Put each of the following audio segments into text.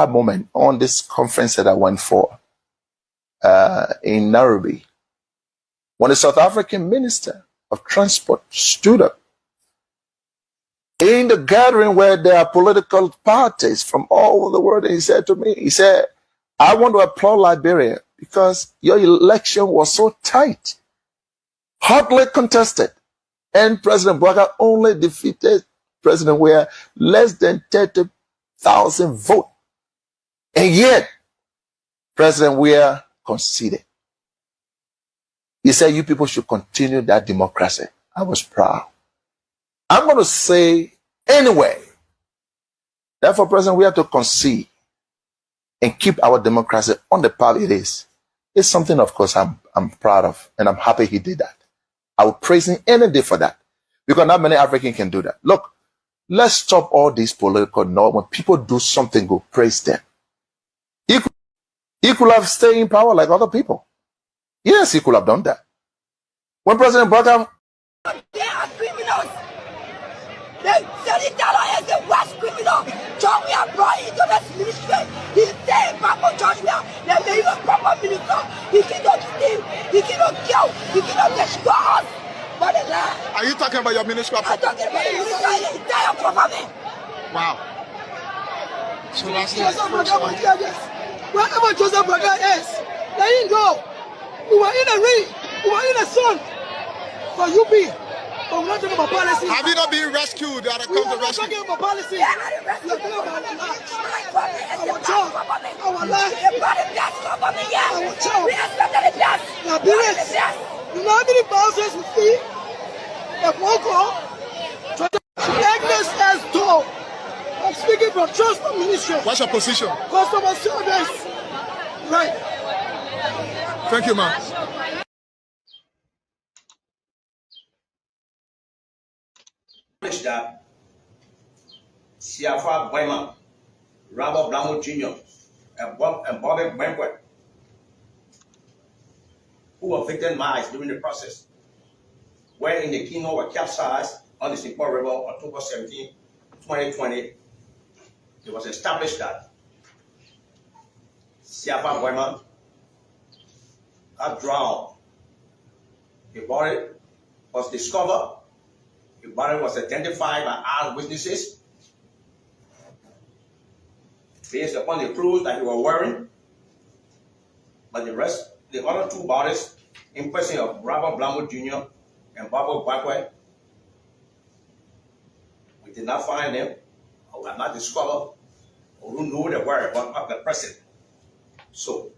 moment on this conference that I went for in Nairobi, when the South African Minister of Transport stood up in the gathering where there are political parties from all over the world, and he said to me, he said, I want to applaud Liberia because your election was so tight, hotly contested, and President Boakai only defeated President Weah less than 30,000 votes. And yet, President Weah conceded. He said, you people should continue that democracy. I was proud. I'm going to say anyway, therefore, President, we have to concede and keep our democracy on the path it is. It's something, of course, I'm proud of, and I'm happy he did that. I will praise him any day for that, because not many Africans can do that. Look, let's stop all these political noise. When people do something good, praise them. He could have stayed in power like other people. Yes, he could have done that. When President Boakai... They are criminals. The Senator is the worst criminal. John, we are brought into this ministry. He said, Papa Joshua, they made a proper minister. He cannot steal, he cannot kill, he cannot destroy us. But the land. Are you talking about your ministry? I'm talking about the ministry and the entire government. Wow. So that's wherever Joseph Boakai is, let him go. We were in a rain, we were in a sun for UP. But we're not talking about policy. Have you not been rescued? They are come to rescue. We're not talking about policy. We're talking about our lives. Our job, our life, our child. Liberians, you know how many thousands we feed? Like one call, Agnes has told. I'm speaking from Transport Ministry. What's your position? Customer service. Right. Thank you, ma'am. That Siafa Boyman, Robert Blamo Jr., and Bobby Banquet, who were victimized during the process, when in the Kino were capsized on the St. Paul River on October 17, 2020, it was established that Siafa Boyman got drowned. The body was discovered. The body was identified by eyewitnesses based upon the clothes that he was wearing. But the other two bodies, in person of Robert Blamo Jr. and Bobo Boakai, we did not find them, or we have not discovered, or who knew the whereabouts of the person. So,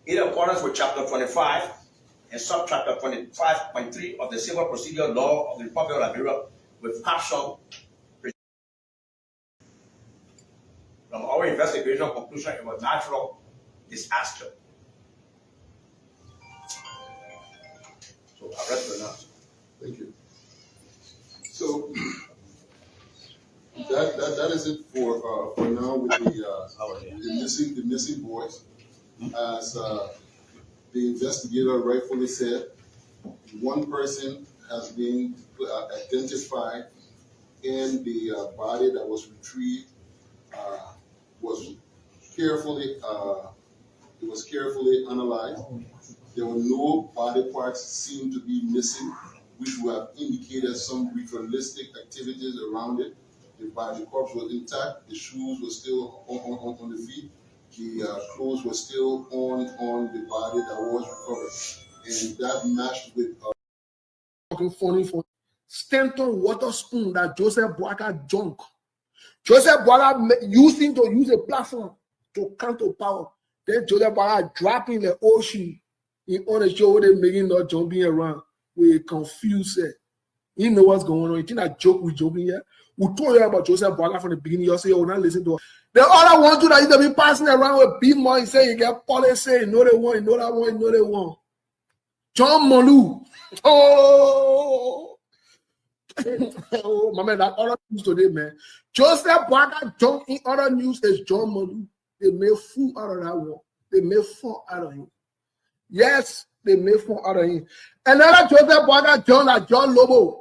in accordance with Chapter 25, and subchapter 25.3 of the Civil Procedure Law of the Republic of Liberia, with caption from our investigation conclusion, it was natural disaster. So I rest for now. Thank you. So that is it for now with the missing boys. As the investigator rightfully said, one person has been identified, and the body that was retrieved was carefully analyzed. There were no body parts seen to be missing, which would have indicated some ritualistic activities around it. The corpse was intact. The shoes were still on the feet. The clothes were still on the body that was recovered, and that matched with funny Stanton water spoon that Joseph Boakai junk. Joseph Boakai using to use a platform to come to power. Then Joseph Boakai dropping the ocean in on the show, they making not jumping around. We confused. You know what's going on. You think that joke we joking here? We told you about Joseph Boakai from the beginning. You say, oh, not listen to us. The other one too that you be passing around with big money, say you get policy, you know they want, you know that one, you know they want. John Molu. Oh, oh, my man, that other news today, man. Joseph Boakai junk in other news is John Molu. They made fool out of that one. They made fun out of him. Yes, they made fun out of him. Another Joseph Boakai John like John Lobo.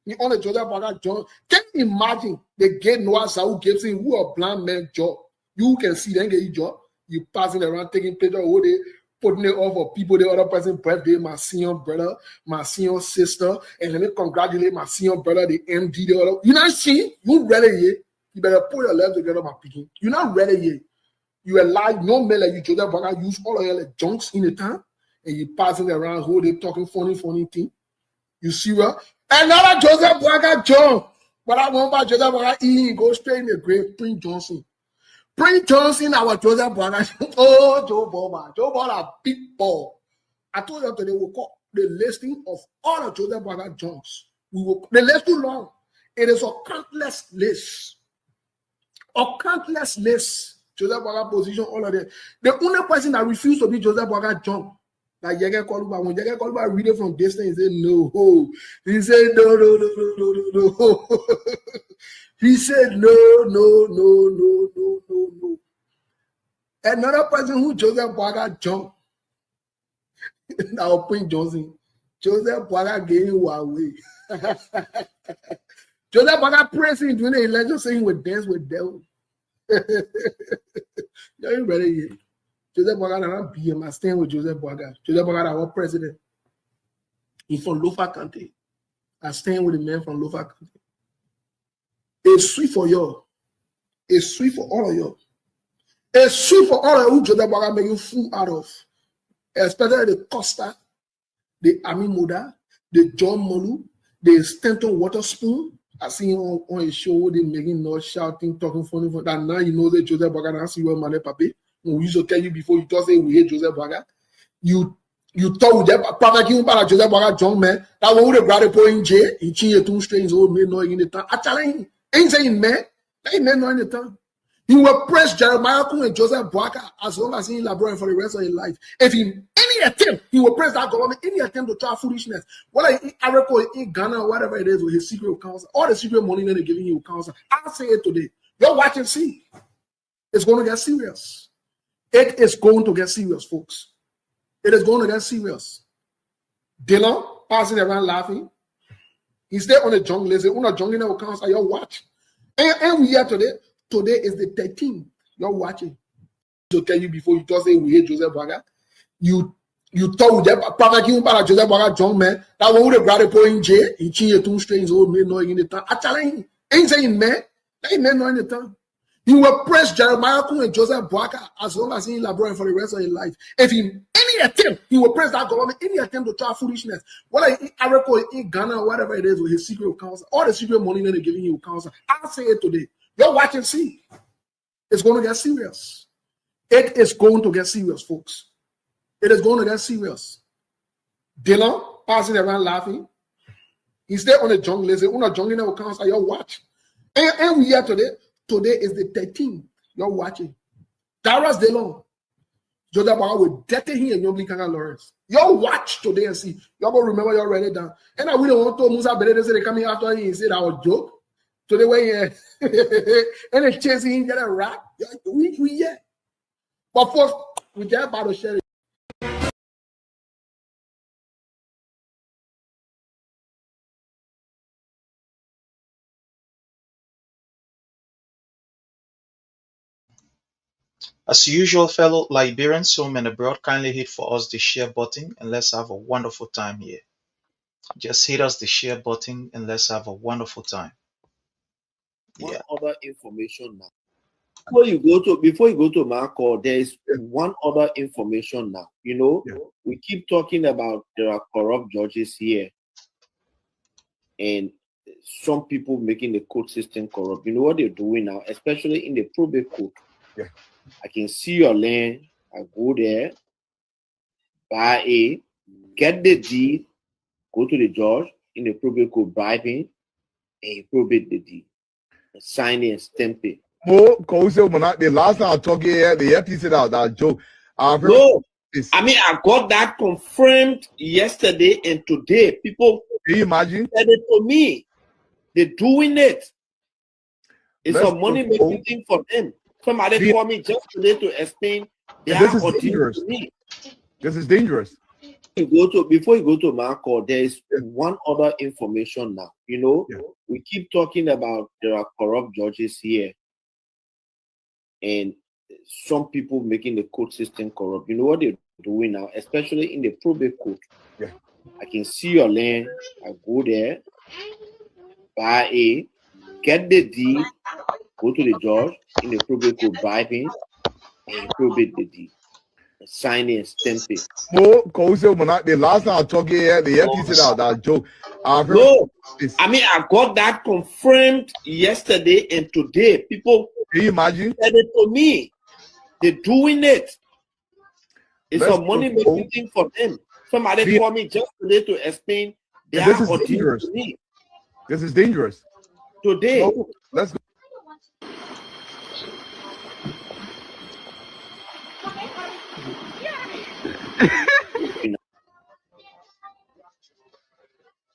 You only Joseph Boakai John. Can you imagine the gay Noah Saul gives him who a blind man job You can see them get your job. You passing around, taking pictures, all day, putting it off for people, the other person's birthday, my senior brother, my senior sister, and let me congratulate my senior brother, the MD, the other. You not see? You ready yet? You better put your legs together, my picking. You not ready yet? You alive, no man like you, Joseph Boakai, use all of your like junks in the town, and you passing around, whole day talking funny thing. You see what? Another Joseph Boakai jump. But I want about Joseph Boakai, he go straight in the grave, Prince Johnson. Prince Johnson, our Joseph Boakai. Oh, Joe Boba. Joe Boba, a big ball. I told you today we'll call the listing of all the Joseph Boakai junks. The list too long. It is a countless list. A countless list. Joseph Boakai position, all of them. The only person that refused to be Joseph Boakai junk. Like Yege Koluba, when Yege Koluba read it from distance, he said no. He said no. He said no. Another person who Joseph Boakai jumped. Now Prince Johnson. Joseph Boakai gave him away. Joseph Boakai praising during the election, saying we dance with devil. You ain't ready yet. Joseph Boakai not BM. I stand with Joseph Boakai. Joseph Boakai, our president. He's from Lofa County. I stand with the man from Lofa County. It's sweet for you. It's sweet for all of you. It's sweet for all of you who Joseph Boakai make you fool out of. Especially the Costa, the Ami Moda, the John Molu, the Stanton Waterspoon. I see him on his show, they making noise, shouting, talking funny. That now you know that Joseph Boakai now see what Mane Papi. We used to tell you before, you just say we hate Joseph Boakai. You thought with that, Papa King about Joseph Boakai, young man, that one would have brought a point in jail, he changed two strings, old man, no in the town. I tell him, ain't saying man, ain't man no in the town. He will press Jeremiah and Joseph Boakai as long as he elaborate for the rest of his life. If he any attempt, he will press that government, any attempt to try foolishness. Whether in Africa, in Ghana, or whatever it is, with his secret counsel, all the secret money that they're giving you counsel. I'll say it today. You're watching, see. It's going to get serious. It is going to get serious, folks. It is going to get serious. Dylan passing around laughing. He's there on the jungle. There's on a jungle that will counsel. You're watching. And we here today. Today is the 13th. You're watching. To tell you before, you just say we hate Joseph Boakai. You thought with that, Papa King about Joseph Boakai, young man, that one would have brought a point in jail. He changed two strings, old man, no in the town. I tell him, ain't saying man, ain't man no in the town. He will press Jeremiah and Joseph Boakai as long as he elaborate for the rest of his life. If he any attempt, he will press that government, any attempt to try foolishness. Whether in Africa, in Ghana, or whatever it is, with his secret counsel, all the secret money that they're giving you counsel. I'll say it today. You're watching, see. It's going to get serious. It is going to get serious, folks. It is going to get serious. Dylan passing around laughing. He's there on the jungle. There's on a jungle that will counsel. You're watching. And we here today. Today is the 13th. You're watching. Darius Delon. Joseph Boakai will detain him and you'll be Lawrence. You'll watch today and see. You're going to remember you're write it down. And I really want to Musa Bede say they come here after he said our joke. To the way and they chasing him get a rap. We yeah. But first, we get about to share it. As usual, fellow Liberians home and abroad, kindly hit for us the share button and let's have a wonderful time here. Just hit us the share button and let's have a wonderful time. One other information now. Before you go to Marco, there is one other information now. You know, we keep talking about there are corrupt judges here, and some people making the court system corrupt. You know what they're doing now, especially in the probate court. Yeah. I can see your land. I go there, get the deed, go to the judge in the probate court, bribe him, and he probate the deed, sign it and stamp it. The last time I talked here, the earpiece out that joke. No, I mean I got that confirmed yesterday and today. People can you imagine? Said it to me. They're doing it. It's a money making thing for them. Somebody called me just today to explain this is dangerous. This is dangerous. Before you go to Marco, there is one other information now. You know, we keep talking about there are corrupt judges here, and some people making the court system corrupt. You know what they're doing now, especially in the probate court. Yeah. I can see your land. I go there, get the deed, go to the judge in the probate court, buy it, and probate the deed, sign it, and stamp it. The last time I talked here, the FTC said that joke. No, I mean, I got that confirmed yesterday and today. People, can you imagine? Said it to me. They're doing it. It's a money making thing for them. Somebody called me just today to explain. This is dangerous. This is dangerous. Today. So, let's go.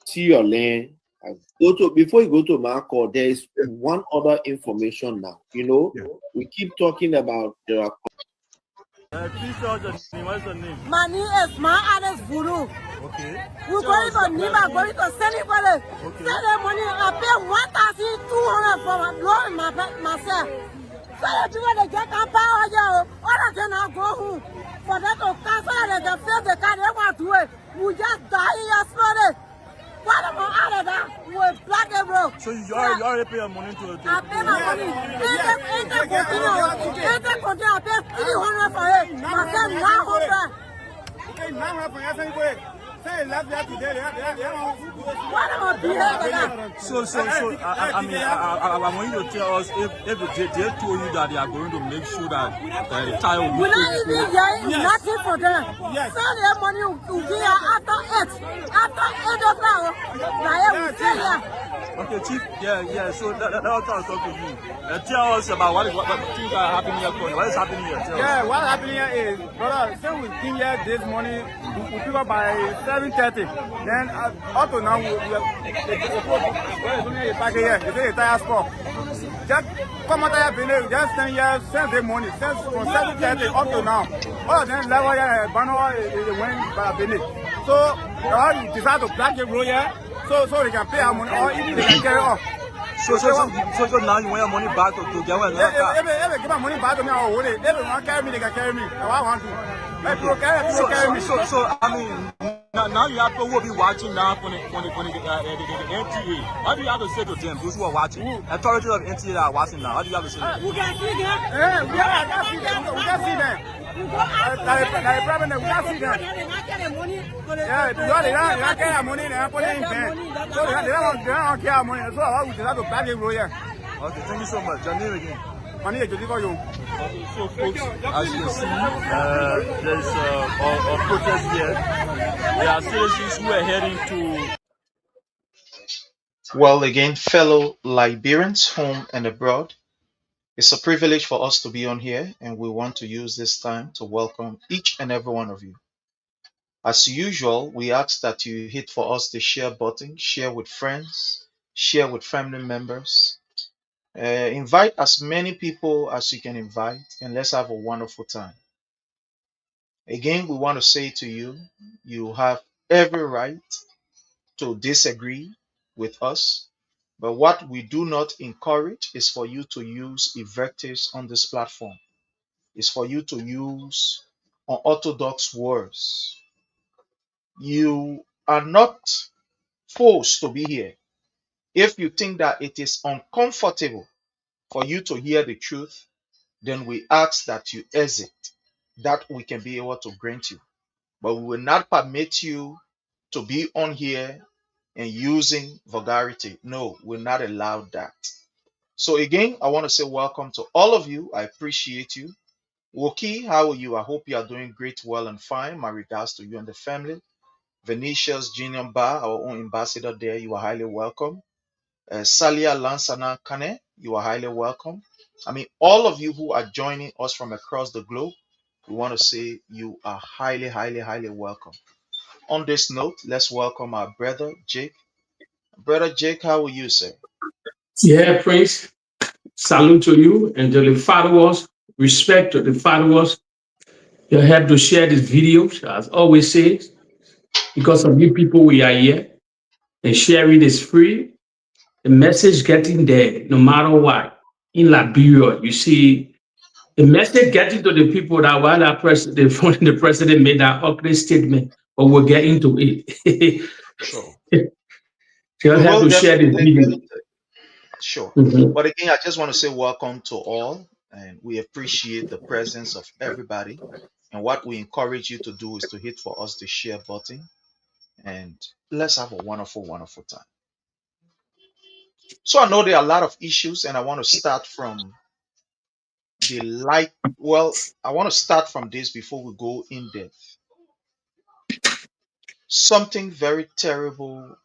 See your land. Before you go to my call, there is one other information now. You know, we keep talking about the. My name is Maada's Voodoo. Okay. We're going to Nima, going to send it for the send the money. I pay 1,200 for my loan myself. So the people they get a power here, all of them now go home. For them to cancel and they fill the car, they want to do it. We just die yesterday. What about out of that? We're black and blue. So you already pay your money to I pay my money. Ain't that continue? I pay 300 for it. Myself 900. Okay, 900 for everything. Say last year today, what am I being like? So, I mean, I want you to tell us if they told you that they are going to make sure that the child will be. We're not even hearing nothing for them. Yes. So their money will be here after 8. After 8 o'clock, we'll stay here. Okay, Chief, yeah, so let us talk to you. Tell us about what things are happening here. What is happening here? What's happening here is, brother, since we came here this morning, we pick up by 7:30. Then up to now, we here. They say the tire spot. Just come out here, just stand here Sunday morning, from 7:30 up to now. All of them level here, banner they went by Benin. So we decide to block the road here, so they can pay our money, or even they can carry off. So now you want your money back to get one? If they give my money back to me, I will hold it. If they want to carry me, they can carry me. I want to. Carry me. So I mean, now you have people who will be watching now for the NTA. What do you have to say to them, those who are watching? Authorities of NTA that are watching now. What do you have to say to them? We can see them. We can see them. We can see them. That's problem. We can see them. Yeah, because they don't carry money. They don't put it in bank. So they don't carry money. So I will have to back it here. Okay, thank you so much. Your name again? My name is Julius. So, folks, as you can see, there is a protest here. There are citizens who are heading to. Well, again, fellow Liberians, home and abroad, it's a privilege for us to be on here, and we want to use this time to welcome each and every one of you. As usual, we ask that you hit for us the share button, share with friends, share with family members. Invite as many people as you can invite, and let's have a wonderful time. Again, we want to say to you, you have every right to disagree with us, but what we do not encourage is for you to use invectives on this platform. It's for you to use unorthodox words. You are not forced to be here. If you think that it is uncomfortable for you to hear the truth, then we ask that you exit, that we can be able to grant you. But we will not permit you to be on here and using vulgarity. No, we're not allowed that. So again, I want to say welcome to all of you. I appreciate you. Woki, how are you? I hope you are doing great, well, and fine. My regards to you and the family. Venetia's Junior Bar, our own ambassador there, you are highly welcome. Salia Lansana Kane, you are highly welcome. I mean, all of you who are joining us from across the globe, we want to say you are highly, highly, highly welcome. On this note, let's welcome our brother Jake. Brother Jake, how are you, sir? Yeah, Prince. Salute to you and to the followers. Respect to the followers. You have to share this video, as always says, because of you people we are here. And sharing is free. The message getting there, no matter what. In Liberia, you see The message getting to the people that while the president made that ugly statement, but we'll get into it. Sure. So I We have will to share this definitely get video. into it. Sure. Mhm. But again, I just want to say welcome to all, and we appreciate the presence of everybody. And what we encourage you to do is to hit for us the share button, and let's have a wonderful, wonderful time. So I know there are a lot of issues, and I want to start from the light. Well, I want to start from this before we go in depth. Something very terrible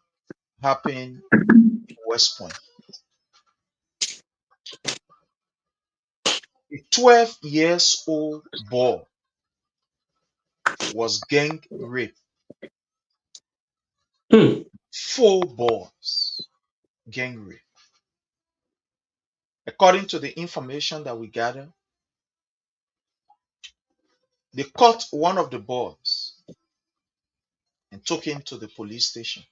happened in West Point. A 12 years old boy was gang raped. Hmm. 4 boys gang raped. According to the information that we gather, they caught one of the boys and took him to the police station.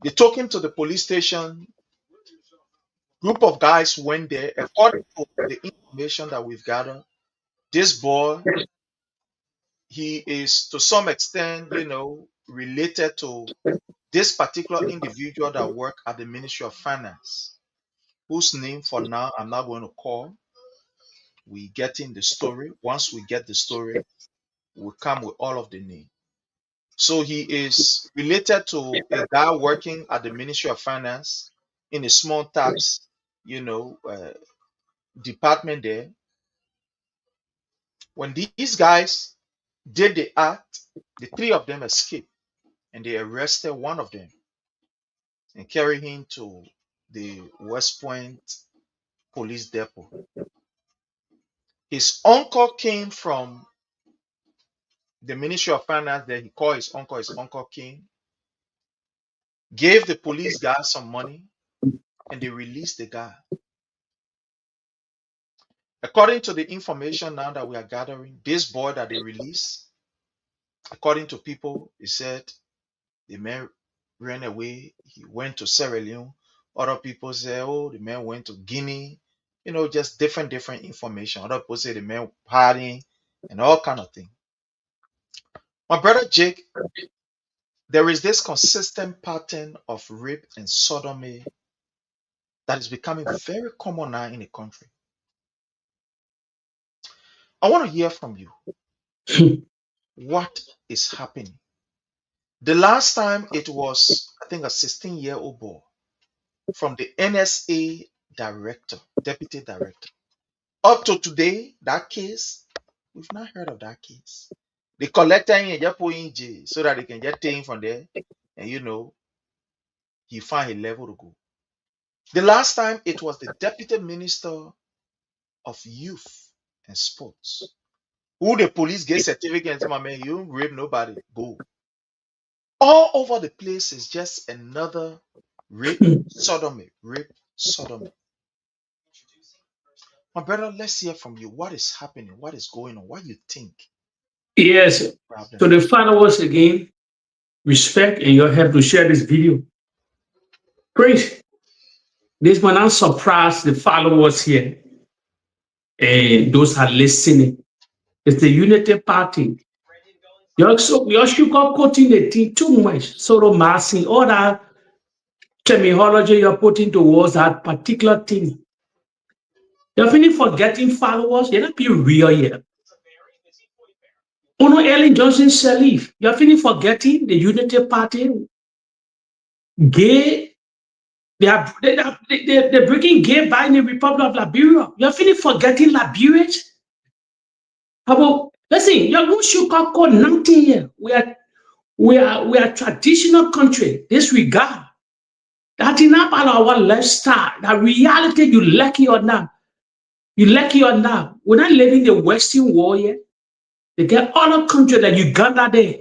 They took him to the police station. Group of guys went there. According to the information that we've gathered, this boy, he is to some extent, related to this particular individual that worked at the Ministry of Finance, whose name for now I'm not going to call. We get in the story. Once we get the story, we'll come with all of the names. So he is related to a guy working at the Ministry of Finance in a small tax, department there. When these guys did the act, the 3 of them escaped and they arrested one of them and carried him to the West Point police depot. His uncle came from the Ministry of Finance there. He called his uncle. His uncle came, gave the police guy some money, and they released the guy. According to the information now that we are gathering, this boy that they released, according to people, he said the man ran away. He went to Sierra Leone. Other people say, oh, the man went to Guinea. Just different information. Other people say the man partying and all kind of thing. My brother Jake, there is this consistent pattern of rape and sodomy that is becoming very common now in the country. I want to hear from you. What is happening? The last time it was, I think, a 16-year-old boy from the NSA director, deputy director. Up to today, that case, we've not heard of that case. The collector in just put in jail so that they can just take him from there and he find a level to go. The last time it was the deputy minister of youth and sports, who the police get certificate and say, my man, you don't rape nobody, go. All over the place is just another rape, sodomy, rape, sodomy. My brother, let's hear from you. What is happening? What is going on? What you think? Yes. So the followers again, respect and your help to share this video. Prince, this one I'm surprised the followers here and those are listening. It's the Unity Party. You're sugarcoating the thing too much. Sort of massing all that terminology you're putting towards that particular thing. You're finished forgetting followers. You're not being real here. Ono Ellen Johnson Sirleaf. You're finished forgetting the Unity Party. Gay. They're breaking gay by in the Republic of Liberia. You're finished forgetting Liberians. How about listen? You're not sugarcoat nothing here. We are traditional country. Disregard. That's enough about our lifestyle. That reality, you lucky or not. You lucky or not. We're not living the Western world yet. They get other countries like Uganda there.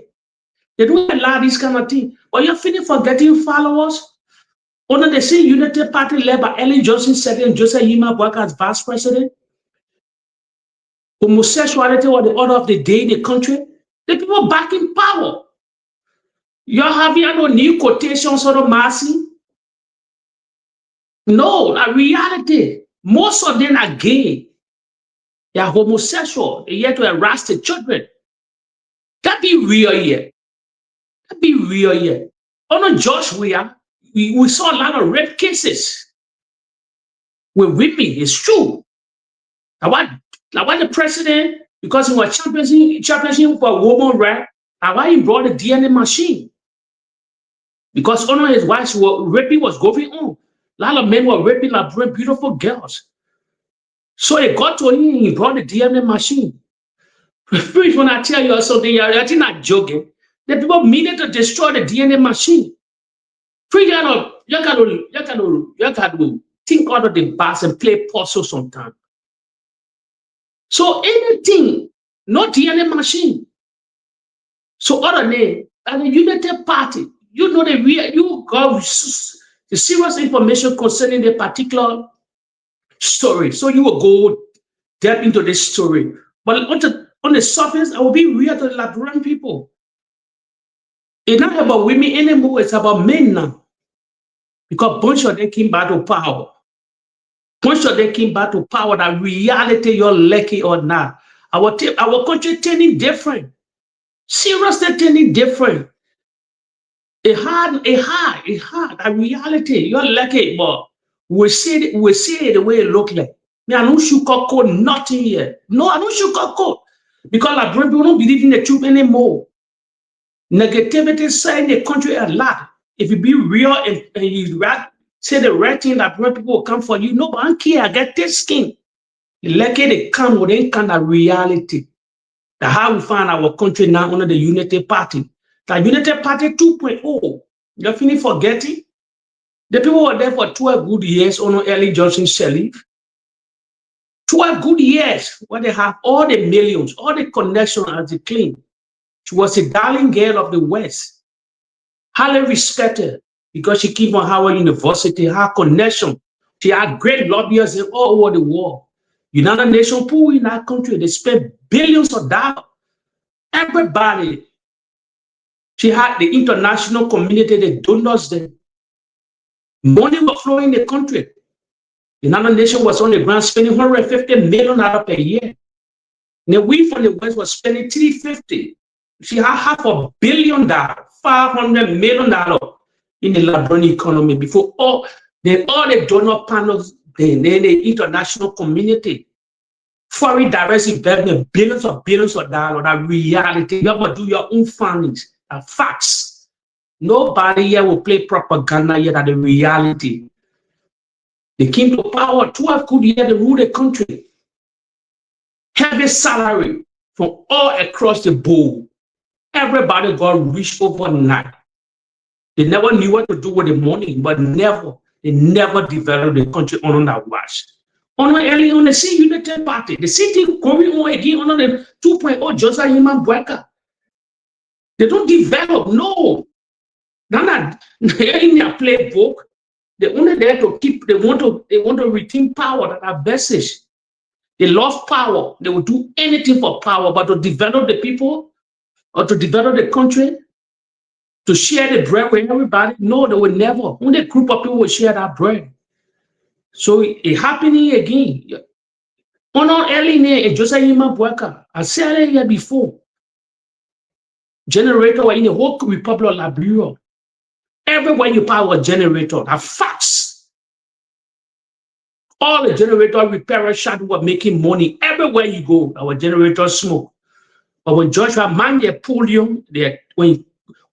They don't allow this kind of thing. But you're finished forgetting followers. Under the same Unity Party led by Ellen Johnson Sirleaf and Joseph Yima Boakai as vice president. Homosexuality was the order of the day in the country. The people back in power. You're having no new quotations or massing. No, a reality. Most of them are gay. They are homosexual. They yet to harass the children. That be real here. That be real here. On Josh, we saw a lot of rape cases with whipping. It's true. Now what the president, because he was championship for woman right, now why he brought the DNA machine? Because on his wife raping was going on. A lot of men were raping like beautiful girls. So they got to him, he brought the DNA machine. Please, when I tell you something, you're not joking. The people needed to destroy the DNA machine. You got to think out of the box and play puzzle sometimes. So anything, no DNA machine. So other name, and the United Party, you know you got the serious information concerning the particular story. So you will go deep into this story. But on the surface, I will be real to the Liberian people. It's not about women anymore, it's about men now. Because bunch of them came back to power. Bunch of them came back to power. That reality, you're lucky or not. Our country turning different. Seriously turning different. It's hard. A reality, you're lucky, but we see it the way it look like. Me, I don't sugarcoat nothing here. No, I don't sugarcoat. Because Liberian people don't believe in the truth anymore. Negativity saying the country a lot. If you be real and you say the right thing, Liberian people will come for you. No, but I don't care. I get this skin. Lucky they come with any kind of reality. That's how we find our country now under the Unity Party. The Unity Party 2.0. You're finished forgetting? The people were there for 12 good years under Early Johnson Sirleaf. 12 good years where they have all the millions, all the connections as they claim. She was a darling girl of the West. Highly respected because she came from Howard University, her connection. She had great lobbyists all over the world. United Nations pool in our country, they spent billions of dollars. Everybody. She had the international community, the donors there. Money was flowing in the country. The United Nations was on the ground spending $150 million per year. And we from the West was spending $350. She had $500 million, $500 million in the Liberian economy before all the donor panels, the international community, foreign direct investment, billions of dollars. That reality, you have to do your own findings, facts. Nobody here will play propaganda here. That the reality. They came to power 12 good years to rule the country. Heavy salary from all across the board. Everybody got rich overnight. They never knew what to do with the money, but they never developed the country under that watch. On early on the Unity Party, the city going on again under the 2.0 Joseph Boakai. They don't develop, no. They're not in their playbook. They're only there to keep, they want to retain power, that are message. They love power. They will do anything for power, but to develop the people or to develop the country, to share the bread with everybody, no, they will never. Only a group of people will share that bread. So it's happening again. On our early name, Joseph Boakai, I said it here before. Generator in the whole Republic of Liberia. Everywhere you power a generator, that facts. All the generator repair shop were making money. Everywhere you go, our generator smoke. But when Joshua Manje pulled you, when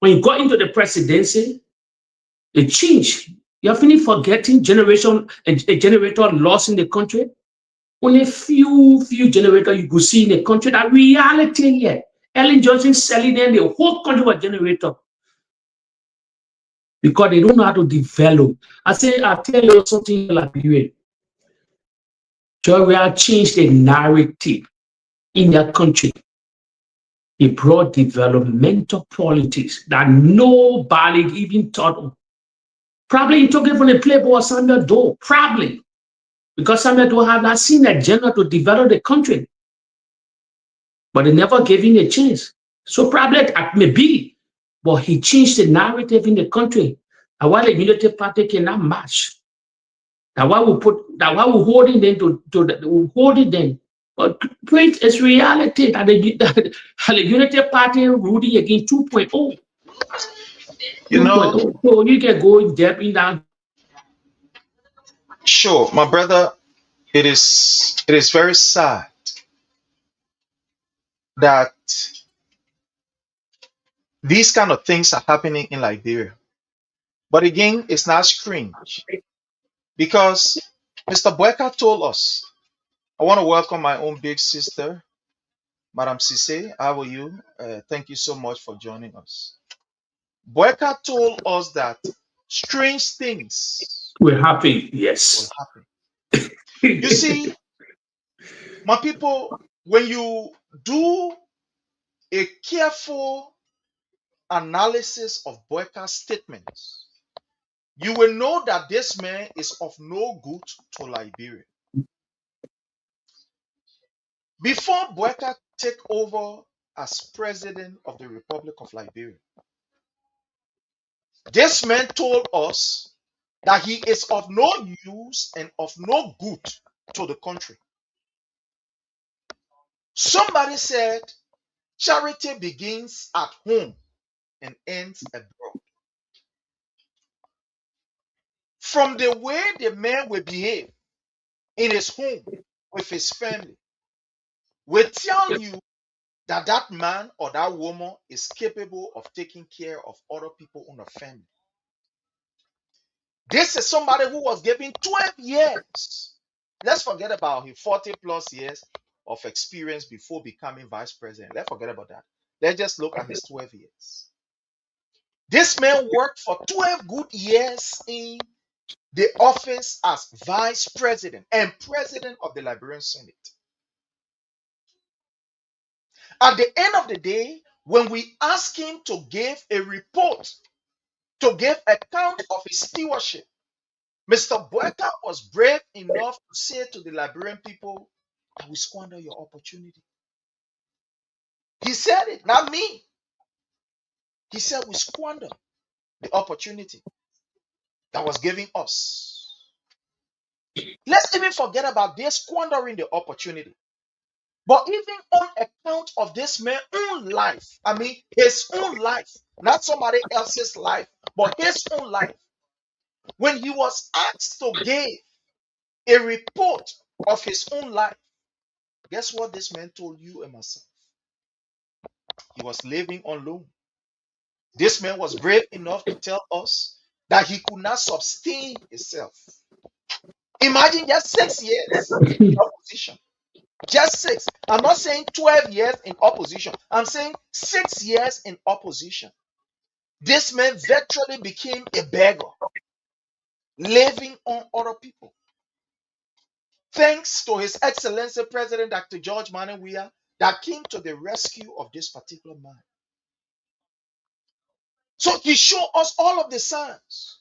you got into the presidency, it changed. You're finished forgetting a generator lost in the country. Only few generators you could see in the country. That reality here. Ellen Johnson selling them the whole country was generator. Because they don't know how to develop. I'll tell you something like you. Georgia changed the narrative in their country. It brought developmental politics that nobody even thought of. Probably he took it from the playboy of Samuel Doe. Probably. Because Samuel Doe had not seen the agenda to develop the country. But they never gave him a chance. So probably maybe, but he changed the narrative in the country. And while the Unity Party cannot match, That why we holding them we holding them. But Prince is reality that the Unity Party rooting against 2.0. You know, So you can go in depth in that. sure, my brother, it is very sad that these kind of things are happening in Liberia. But again, it's not strange because Mr. Boakai told us. I want to welcome my own big sister, Madam Cisse. How are you? Thank you so much for joining us. Boakai told us that strange things We're happy, will yes. happen. You see, my people, when you do a careful analysis of Boakai's statements, you will know that this man is of no good to Liberia. Before Boakai took over as president of the Republic of Liberia, this man told us that he is of no use and of no good to the country. Somebody said charity begins at home and ends abroad. From the way the man will behave in his home with his family, will tell you that that man or that woman is capable of taking care of other people in the family. This is somebody who was given 12 years. Let's forget about his 40 plus years of experience before becoming vice president. Let's forget about that. Let's just look at his 12 years. This man worked for 12 good years in the office as vice president and president of the Liberian Senate. At the end of the day, when we ask him to give a report, to give account of his stewardship, Mr. Boakai was brave enough to say to the Liberian people that we squander your opportunity. He said it, not me. He said we squander the opportunity that was given us. Let's even forget about this squandering the opportunity. But even on account of this man's own life, I mean his own life, not somebody else's life, but his own life, when he was asked to give a report of his own life, guess what this man told you and myself? He was living on loan. This man was brave enough to tell us that he could not sustain himself. Imagine just 6 years in opposition. Just 6. I'm not saying 12 years in opposition. I'm saying 6 years in opposition. This man virtually became a beggar, living on other people. Thanks to His Excellency President Dr. George Weah that came to the rescue of this particular man. So he showed us all of the signs.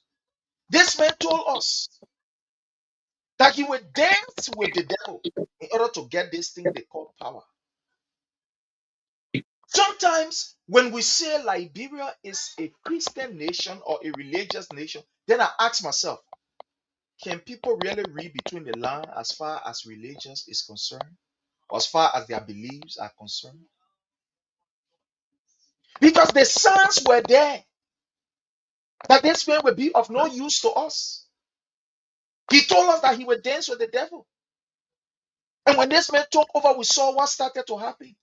This man told us that he would dance with the devil in order to get this thing they call power. Sometimes when we say Liberia is a Christian nation or a religious nation, then I ask myself, can people really read between the lines as far as religious is concerned, or as far as their beliefs are concerned? Because the signs were there that this man would be of no use to us. He told us that he would dance with the devil. And when this man took over, we saw what started to happen.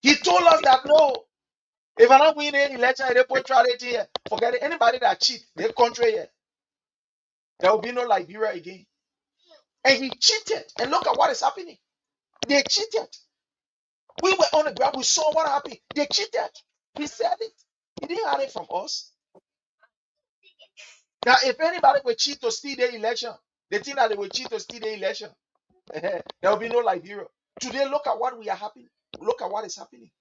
He told us that no, if I don't win any election, they put charity here. Forget it. Anybody that cheat, they country here. There will be no Liberia again. And he cheated. And look at what is happening. They cheated. We were on the ground. We saw what happened. They cheated. He said it. He didn't have it from us. Now, if anybody will cheat to steal the election, they think that they will cheat to steal the election. There will be no Liberia. Today, look at what we are happening. Look at what is happening.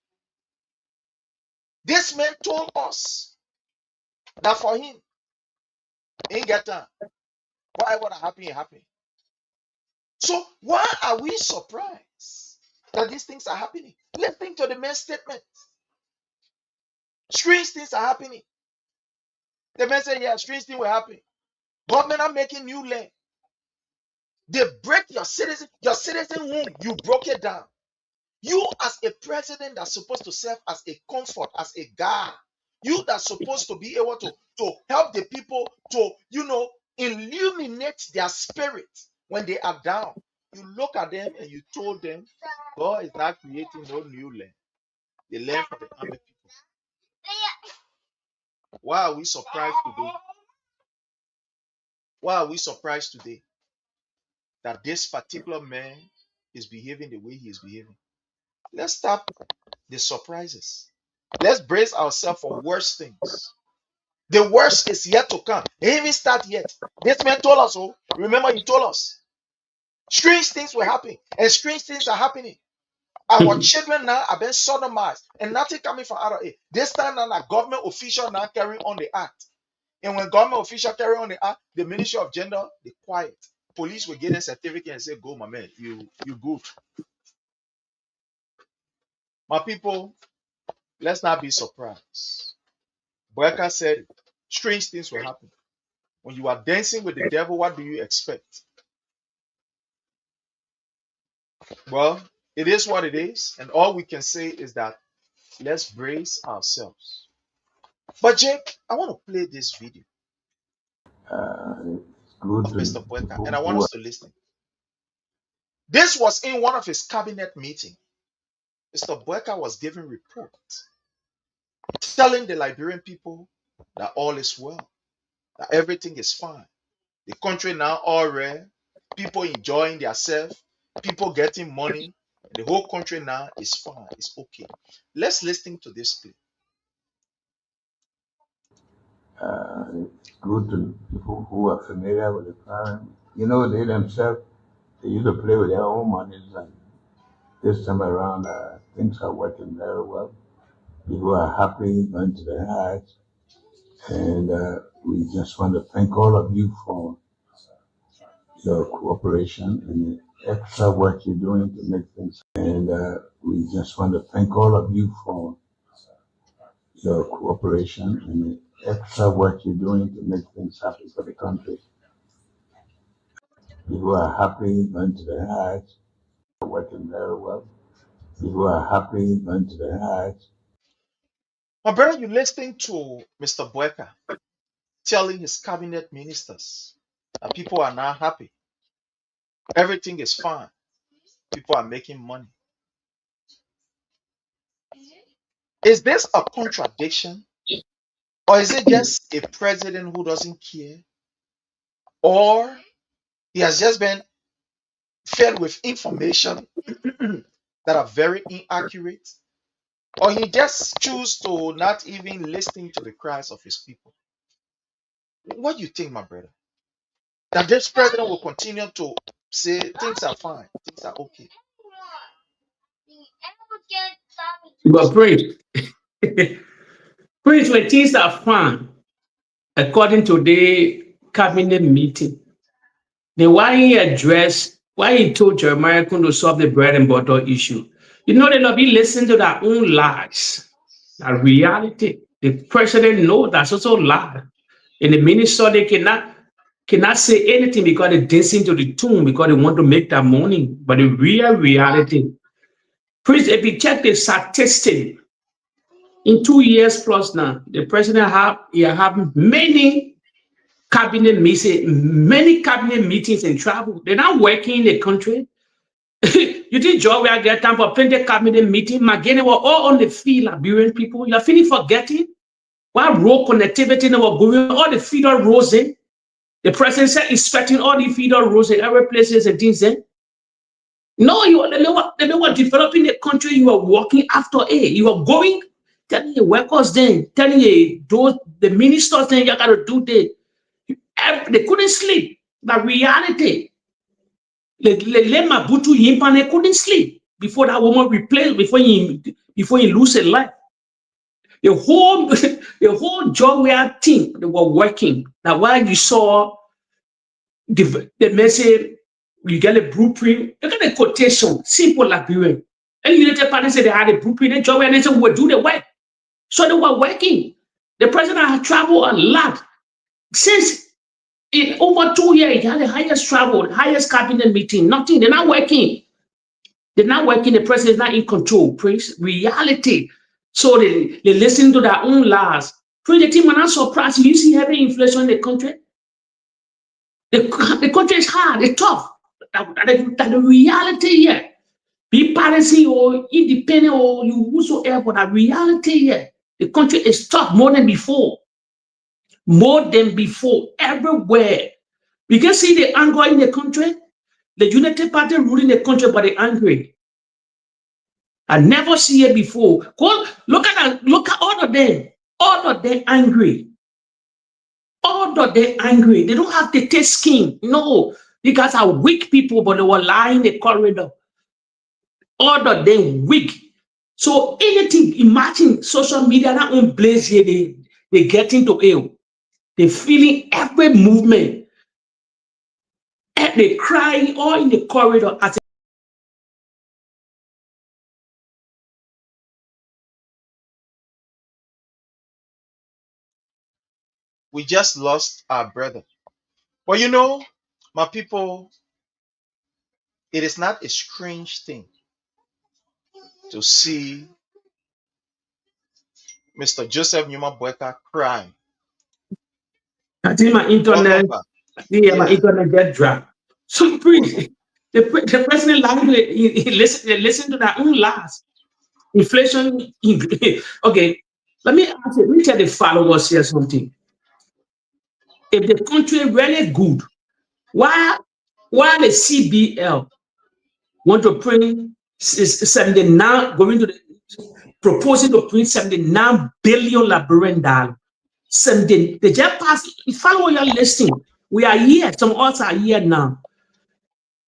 This man told us that for him, in get time, whatever that happen, it happen. So why are we surprised that these things are happening? Let's think to the man's statement. Strange things are happening. The man said, yeah, strange things will happen. Government are making new land. They break your citizen home. You broke it down. You as a president that's supposed to serve as a comfort, as a guide. You that's supposed to be able to help the people to, illuminate their spirit when they are down. You look at them and you told them, God is not creating no new land. The land for the army people. Why are we surprised today? Why are we surprised today that this particular man is behaving the way he is behaving? Let's stop the surprises. Let's brace ourselves for worse things. The worst is yet to come. It ain't even start yet. This man told us, remember he told us, strange things will happen, and strange things are happening. Our children now are being sodomized, and nothing coming from out of it. This time now, a government official now carry on the act. And when government official carry on the act, the Ministry of Gender, they quiet. Police will get a certificate and say, go, my man, you good. My people, let's not be surprised. Boakai said, strange things will happen. When you are dancing with the devil, what do you expect? Well, it is what it is, and all we can say is that let's brace ourselves. But Jake, I want to play this video It's good of to Mr. Boakai, people and I want who us to listen. This was in one of his cabinet meetings. Mr. Boakai was giving reports, telling the Liberian people that all is well, that everything is fine. The country now all rare, people enjoying themselves, people getting money. The whole country now is fine, it's okay. Let's listen to this clip. it's good to people who are familiar with the program. You know, they themselves, they used to play with their own monies, and this time around, things are working very well. People are happy, going to their hearts, and we just want to thank all of you for your cooperation and the extra work you're doing to make things. And we just want to thank all of you for your cooperation and the extra work you're doing to make things happen for the country. People are happy, going to their hearts, working very well. People are happy, going to their hearts. My brother, you're listening to Mr. Boakai telling his cabinet ministers that people are now happy. Everything is fine. People are making money. Is this a contradiction? Or is it just a president who doesn't care? Or he has just been fed with information that are very inaccurate? Or he just choose to not even listen to the cries of his people? What do you think, my brother? That this president will continue to say things are fine, things are okay? But praise. Praise when things are fine, according to the cabinet meeting. Then why he told Jeremiah to solve the bread and butter issue. You know, they'll be listening to their own lies. That reality. The president knows that's also lie. In the minister, they cannot say anything because they're dancing to the tune because they want to make that money. But the real reality, please, if you check the statistic, in 2 years plus now, the president have many cabinet meetings and travel. They're not working in the country. You think Joe will get time for plenty cabinet meeting? Magene were all on the field, Liberian people. You're feeling forgetting? What road connectivity they were going, all the feeder roads in. The president said inspecting all the feeder roads in every places and things in. No, they were developing the country. You were working after it. You were going, telling your workers then, telling the ministers then you gotta do this. They couldn't sleep. The reality. They couldn't sleep before that woman replaced, before he lose his life. The whole job we had team, they were working. Now while you saw the message, you get a blueprint, you get a quotation, simple like Liberian. And you later party said they had a blueprint, the job and they said we'll do the work. So they were working. The president had traveled a lot since In over 2 years, he had the highest travel, highest cabinet meeting, nothing. They're not working. They're not working. The president is not in control. Praise reality. So they listen to their own lies. Praise the team, and I'm surprised. You see heavy inflation in the country. The country is hard, it's tough. That the reality here. Be policy or independent or you whosoever, but the reality here. The country is tough more than before. More than before, everywhere. We can see the anger in the country. The Unity Party ruling the country, but they're angry. I never see it before. Look at all of them. All of them angry. All of them angry. They don't have the thick skin. No, these guys are weak people, but they were lying in the corridor. All of them weak. So anything, imagine social media, that own place here, they get into ill. They feeling every movement. And they crying all in the corridor as We just lost our brother. But you know, my people, it is not a strange thing to see Mr. Joseph Numa Boakai crying. I think my internet, Welcome back. my Yeah. internet get dropped. So please, the president language, he listen to their own lies. Inflation, okay. Let me tell the followers here something. If the country really good, why the CBL want to print 79, going to the proposing to print 79 billion Liberian dollars. 70, they just passed, follow your listing. We are here, some of us are here now.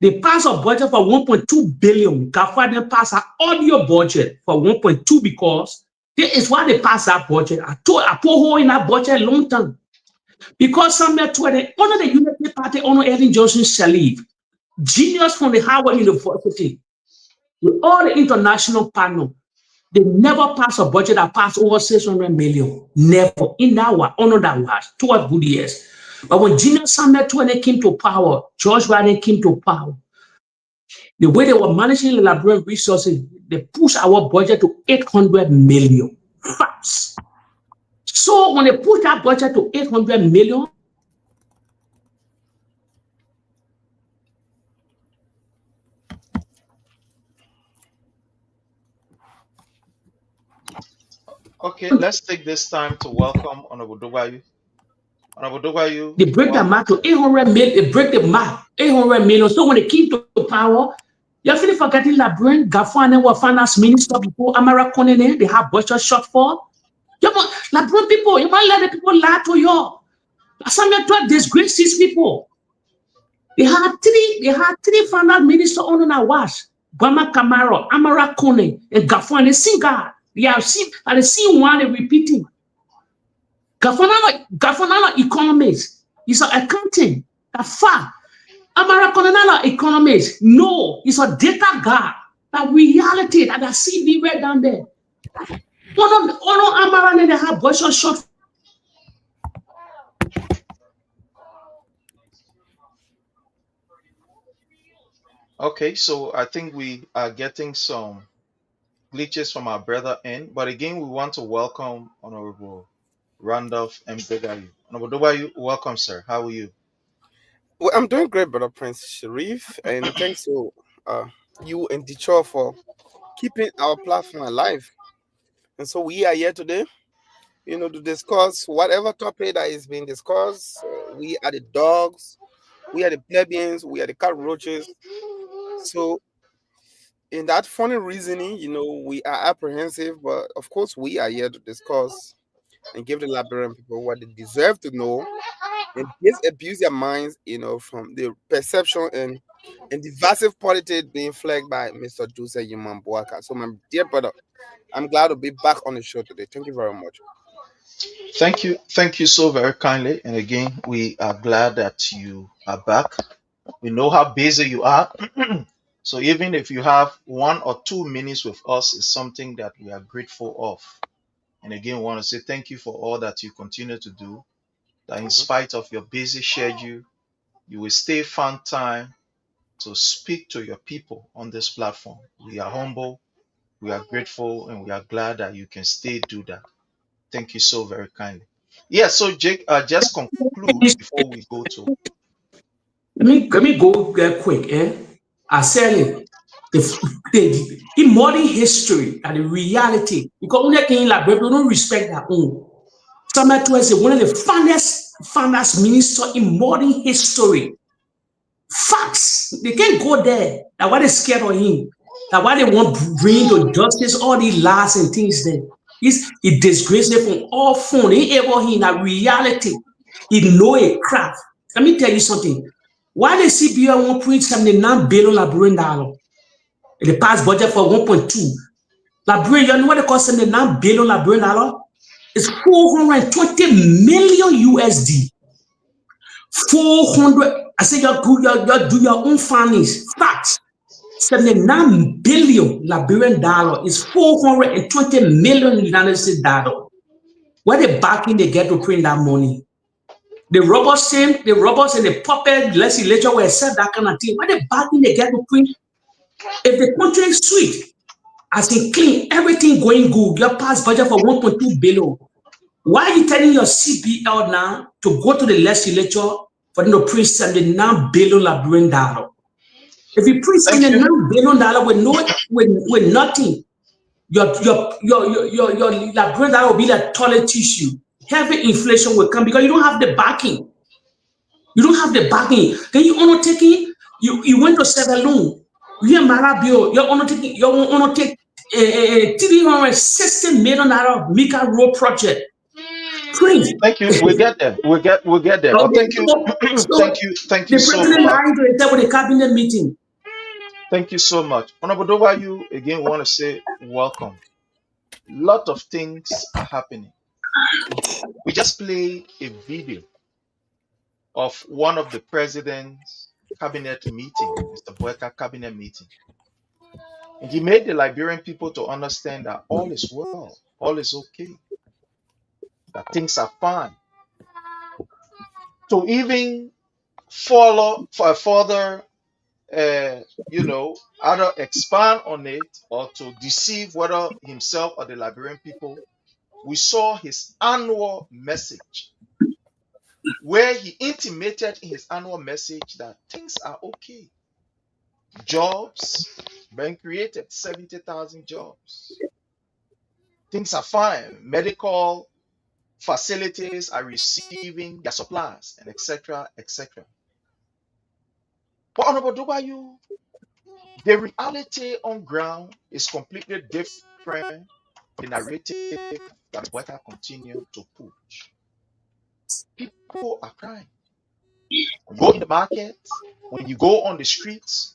They pass a budget for 1.2 billion. Cavalla pass an audio budget for 1.2 because this is why they pass that budget. I put hole in that budget a long time. Because somewhere to the one of the Unity Party, Honor Ellen Johnson Shalif, genius from the Harvard University, with all the international panel, they never pass a budget that passed over 600 million. Never. In that one, honor that was 12 good years. But when Genius Samuel Tuane came to power, George Ryan came to power, the way they were managing the Liberian resources, they pushed our budget to 800 million. Facts. So when they put that budget to 800 million, Okay, let's take this time to welcome Honorable Dogayu. Honorable Dogayu, they break the welcome, mark to sir. 800 million. They break the mark, 800 million. So when they came to power, you're feeling forgetting Liberian, Gafane was finance minister before Amara Konene, they have budget shortfall. Liberian people, you might let the people lie to you. Samuel Tuane disgraced these people. They had three finance minister on our watch. Bama Kamara, Amara Kone, and Gafane. They sing God. I see one repeating. Gafana economist. He's an accountant. The fact. Amara Konanala economist. No, he's a data guy. That reality that I see right down there. One of Amara and they have budget short. Okay, so I think we are getting some glitches from our brother end, but again, we want to welcome Honorable Randolph M. Dogayu. Honorable Dogayu, welcome, sir. How are you? Well, I'm doing great, brother Prince Sharif, and thanks to you and Dicho for keeping our platform alive. And so we are here today, to discuss whatever topic that is being discussed. We are the dogs, we are the plebeians, we are the cockroaches. So, in that funny reasoning, we are apprehensive, but of course, we are here to discuss and give the Liberian people what they deserve to know and disabuse their minds, from the perception and divisive politics being flagged by Mr. Joseph Yuman Boakai. So, my dear brother, I'm glad to be back on the show today. Thank you very much. Thank you so very kindly. And again, we are glad that you are back. We know how busy you are. So even if you have 1 or 2 minutes with us, is something that we are grateful of. And again, we want to say thank you for all that you continue to do that in spite of your busy schedule, you will still find time to speak to your people on this platform. We are humble, we are grateful, and we are glad that you can still do that. Thank you so very kindly. Yeah, so Jake, just conclude before we go to. Let me go quick. I said it. In modern history and the reality, because only thing like we don't respect our own. Samuel is one of the finest minister in modern history. Facts. They can't go there. That's why they're scared of him. That's why they want to bring to justice all these lies and things there. He disgraced them from all phone. He ever in a reality. He know a craft. Let me tell you something. Why the CBO won't print $79 billion Liberian in the past budget for 1.2? Liberian, you know what they call $79 billion Liberian? It's 420 million USD. 400. I say you do your own findings. Facts. 79 billion Liberian dollar is 420 million United States dollar. Where the backing they get to print that money? The robots and the puppet legislature will accept that kind of thing. Where the backing they get to print? If the country is sweet, as in clean, everything going good, your past budget for 1.2 billion. Why are you telling your CBL now to go to the legislature for them to print $79 billion Liberian dollar? If you print $79 billion with nothing, your Liberian dollar will be like toilet tissue. Heavy inflation will come because you don't have the backing. You don't have the backing. Can you undertaking? You went to Sierra Leone. You hear Marabio, you're undertaking. You want to take $360 million Mika Road project. Please. Thank you. We'll get there. We'll get there. But thank you. Thank you so much. The president lying to himself with the cabinet meeting. Thank you so much. Honorable Dowayu, again, want to say welcome. Lot of things are happening. We just played a video of one of the president's cabinet meeting, Mr. Boakai cabinet meeting. And he made the Liberian people to understand that all is well, all is okay, that things are fine. To even follow for a further, either expand on it or to deceive whether himself or the Liberian people, we saw his annual message where he intimated in his annual message that things are okay. Jobs being created, 70,000 jobs. Things are fine. Medical facilities are receiving their supplies, and etc., etc. But Honorable Dowayu, the reality on ground is completely different from the narrative that Boakai continue to push. People are crying. When you go in the market, when you go on the streets,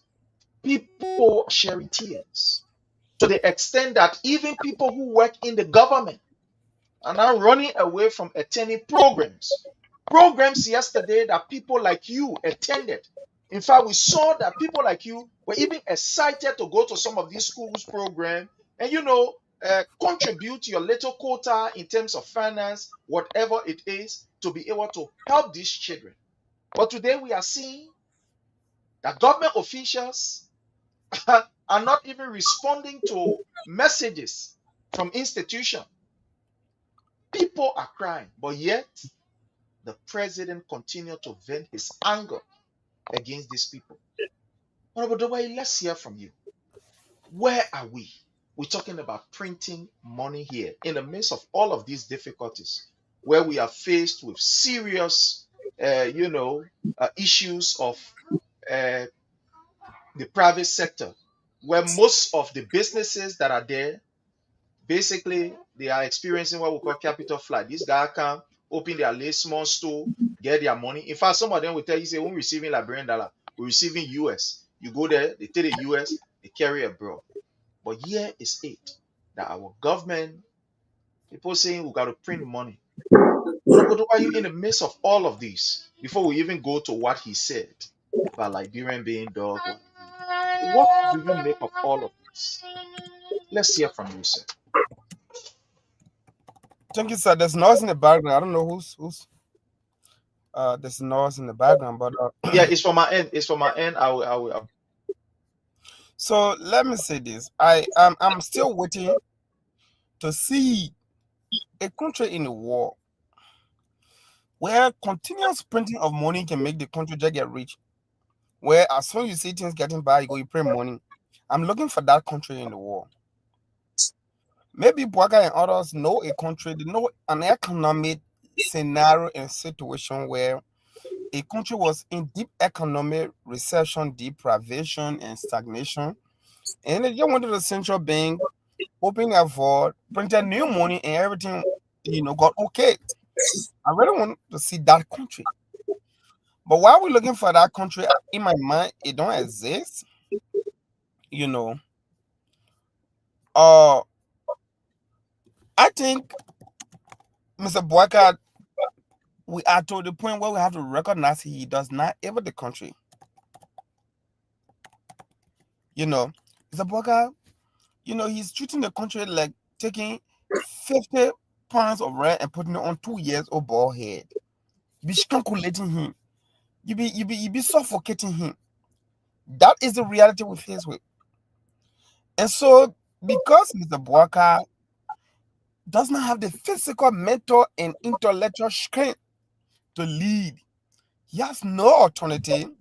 people are sharing tears. To the extent that even people who work in the government are now running away from attending programs. Programs yesterday that people like you attended. In fact, we saw that people like you were even excited to go to some of these schools program and, contribute your little quota in terms of finance, whatever it is, to be able to help these children. But today we are seeing that government officials are not even responding to messages from institutions. People are crying, but yet the president continued to vent his anger against these people. Honorable Dowayu, let's hear from you. Where are we? We're talking about printing money here in the midst of all of these difficulties, where we are faced with serious, issues of the private sector, where most of the businesses that are there, basically, they are experiencing what we call capital flight. These guys come, open their little small store, get their money. In fact, some of them will tell you, say, we're receiving Liberian dollar, we're receiving US. You go there, they take the US, they carry abroad. But here is it, that our government, people saying we got to print money. But are you in the midst of all of this, before we even go to what he said about Liberian being dog? What do you make of all of this? Let's hear from you, sir. Thank you, sir. There's noise in the background. I don't know who's. There's noise in the background, but Yeah, it's from my end. It's from my end. I will. so let me say this. I'm still waiting to see a country in the war where continuous printing of money can make the country just get rich. Where as soon as you see things getting bad, you print money. I'm looking for that country in the war. Maybe Boakai and others know a country, they know an economic scenario and situation where a country was in deep economic recession, deprivation, and stagnation. And they just went to the central bank, opened a vault, printed new money, and everything, got okay. I really want to see that country. But while we're looking for that country, in my mind, it don't exist. Uh, I think Mr. Boakai, we are to the point where we have to recognize he does not ever the country. Mr. Boakai, he's treating the country like taking 50 pounds of rent and putting it on 2 years old bald head. You be strangulating him. You be suffocating him. That is the reality we face with. And so, because Mr. Boakai does not have the physical, mental, and intellectual strength to lead, he has no alternative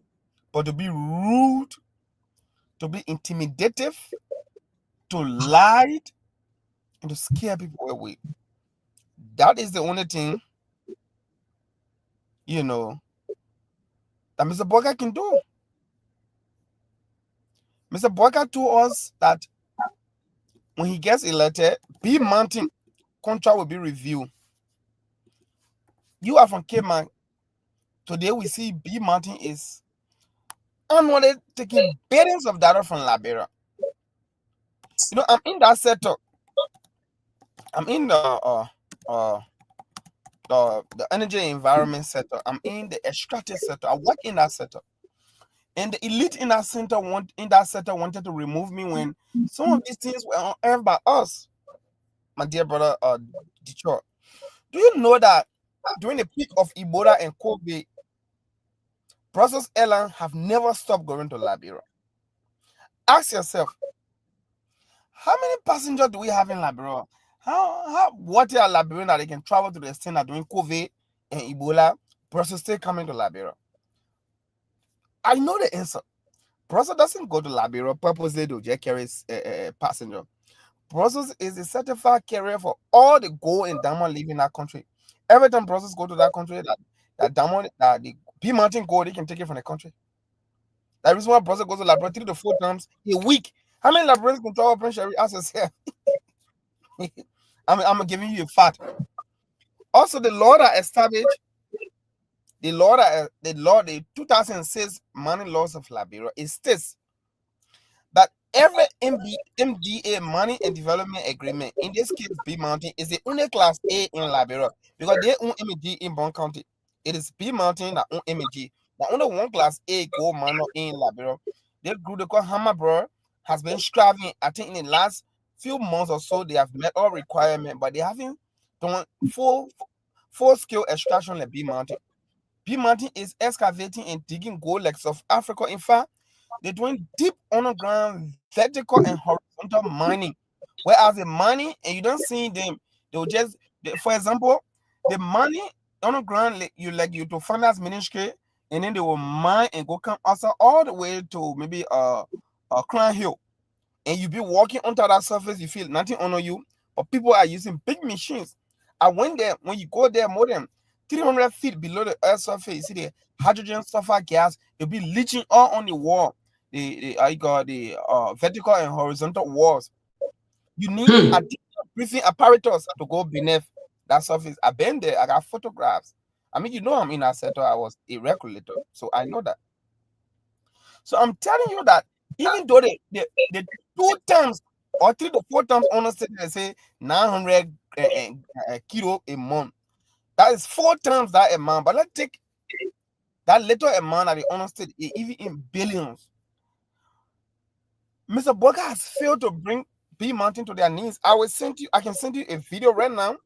but to be rude, to be intimidative, to lie, and to scare people away. That is the only thing, that Mr. Boakai can do. Mr. Boakai told us that when he gets elected, B Mountain contract will be reviewed. You are from Cayman. Today we see B Mountain is annually taking billions of dollars from Liberia. I'm in that sector. I'm in the energy and environment sector. I'm in the extractive sector. I work in that sector. And the elite in that sector wanted to remove me when some of these things were unearned by us. My dear brother, Detroit. Do you know that during the peak of Ebola and COVID, Brussels Airlines have never stopped going to Liberia? Ask yourself, how many passengers do we have in Liberia? What are Liberians that they can travel to the extent that during COVID and Ebola, Brussels still coming to Liberia? I know the answer. Brussels doesn't go to Liberia purposely to just carry passenger. Brussels is a certified carrier for all the gold and diamond living in that country. Every time Brussels go to that country, that diamond, that the B Mountain gold, they can take it from the country. That reason why Brussels goes to Liberia 3 to 4 times a week. How many Liberians can travel Prince Sherry? Ask yourself. I'm giving you a fact. Also, the law that established the 2006 money laws of Liberia, it states that every MDA money and development agreement, in this case B Mountain, is the only class A in Liberia because they own MG in Bon County. It is B Mountain that own MG. The only one class A gold miner in Liberia. The group they call Hammer has been striving. I think in the last few months or so, they have met all requirements, but they haven't done full scale extraction like B Mountain. B Mountain is excavating and digging gold like South Africa. In fact, they're doing deep underground, vertical and horizontal mining. Whereas the mining, and you don't see them, they'll just, for example, the mining underground, you to finance ministry, and then they will mine and go come outside all the way to maybe a Crown Hill. And you be walking onto that surface, you feel nothing under you, but people are using big machines. I went there, when you go there more than 300 feet below the earth surface, you see the hydrogen sulfur gas, it'll be leaching all on the wall. I got the vertical and horizontal walls. You need additional breathing apparatus to go beneath that surface. I've been there, I got photographs. I mean, I'm in that sector, I was a regulator, so I know that. So I'm telling you that even though the 2 times or 3 to 4 times on the state, they say 900 kilo a month. That is 4 times that amount. But let's take that little amount that the honor state, even in billions. Mr. Boakai has failed to bring B Mountain to their knees. I can send you a video right now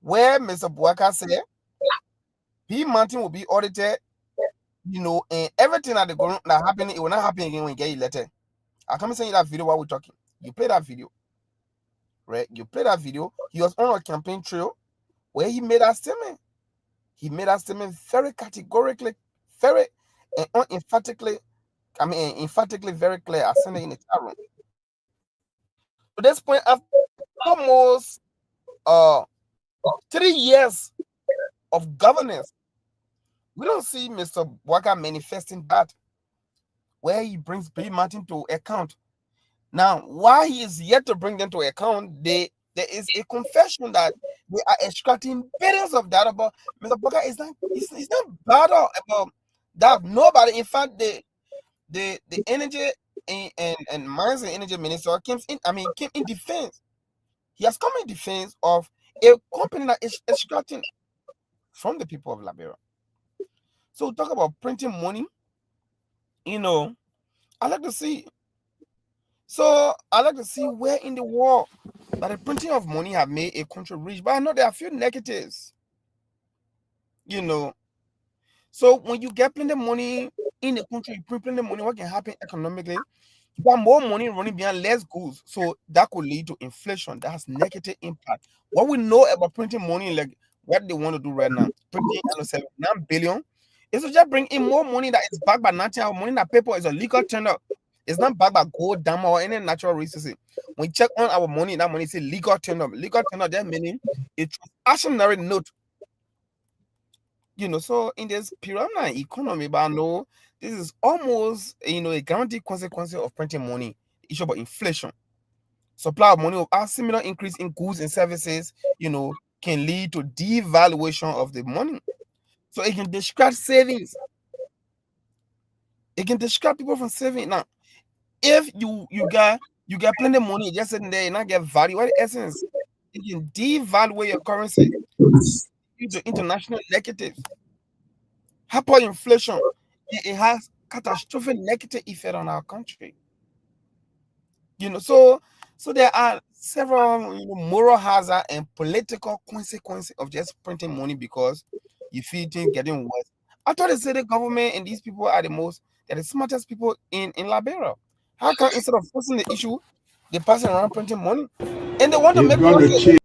where Mr. Boakai said P Mountain will be audited, you know, and everything that happening, it will not happen again when you get elected. I come send you that video while we're talking. You play that video, right? You play that video. He was on a campaign trail where he made that statement. He made that statement very categorically, very and emphatically very clear. I sent it in the chat room. To this point, after almost 3 years of governance, we don't see Mr. Boakai manifesting that, where he brings P Mountain to account. Now, while he is yet to bring them to account, there is a confession that they are extracting billions of data about Mr. Boakai. It's not bad about that. Nobody, in fact, the energy and mines and energy minister came in defense. He has come in defense of a company that is extracting from the people of Liberia. So talk about printing money, you know, I like to see where in the world that the printing of money have made a country rich, but I know there are a few negatives, you know. So when you get plenty of money in the country, you print plenty of money, what can happen economically? You got more money running behind less goods, so that could lead to inflation. That has negative impact. What we know about printing money, like what they want to do right now, printing 7 billion, is to just bring in more money that is backed by natural money. That paper is a legal tender. It's not backed by gold, diamond, or any natural resources. When you check on our money, that money is a legal tender. Legal tender, that meaning a transactionary note. You know, so in this pyramid economy, but I know this is almost, you know, a guaranteed consequence of printing money. The issue about inflation. Supply of money with a similar increase in goods and services, you know, can lead to devaluation of the money. So it can distract savings. It can distract people from saving. Now, if you get plenty of money just sitting there and not get value, what essence? It can devalue your currency due to international negatives. Hyperinflation, it has catastrophic negative effect on our country. You know, so there are several, you know, moral hazard and political consequences of just printing money because you feel things getting worse. I thought they said the government and these people are the smartest people in Liberia. How come instead of forcing the issue, they're passing around printing money? And they want to make profit.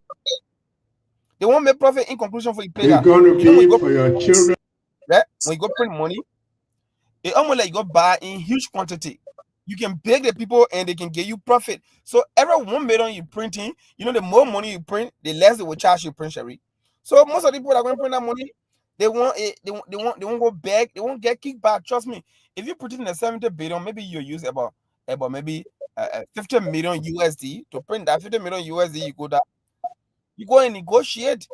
They want to make profit in conclusion for you pay that. It's going to be for your children. Right? When you go print money, it almost like you go buy in huge quantity. You can beg the people and they can give you profit. So every 1 million you printing, you know, the more money you print, the less they will charge you print, Sherry. So most of the people that are going to print that money, they won't go beg, they won't get kickback. Trust me. If you put it in a 70 billion, maybe you use about maybe 50 million USD to print that 50 million USD. You go and negotiate.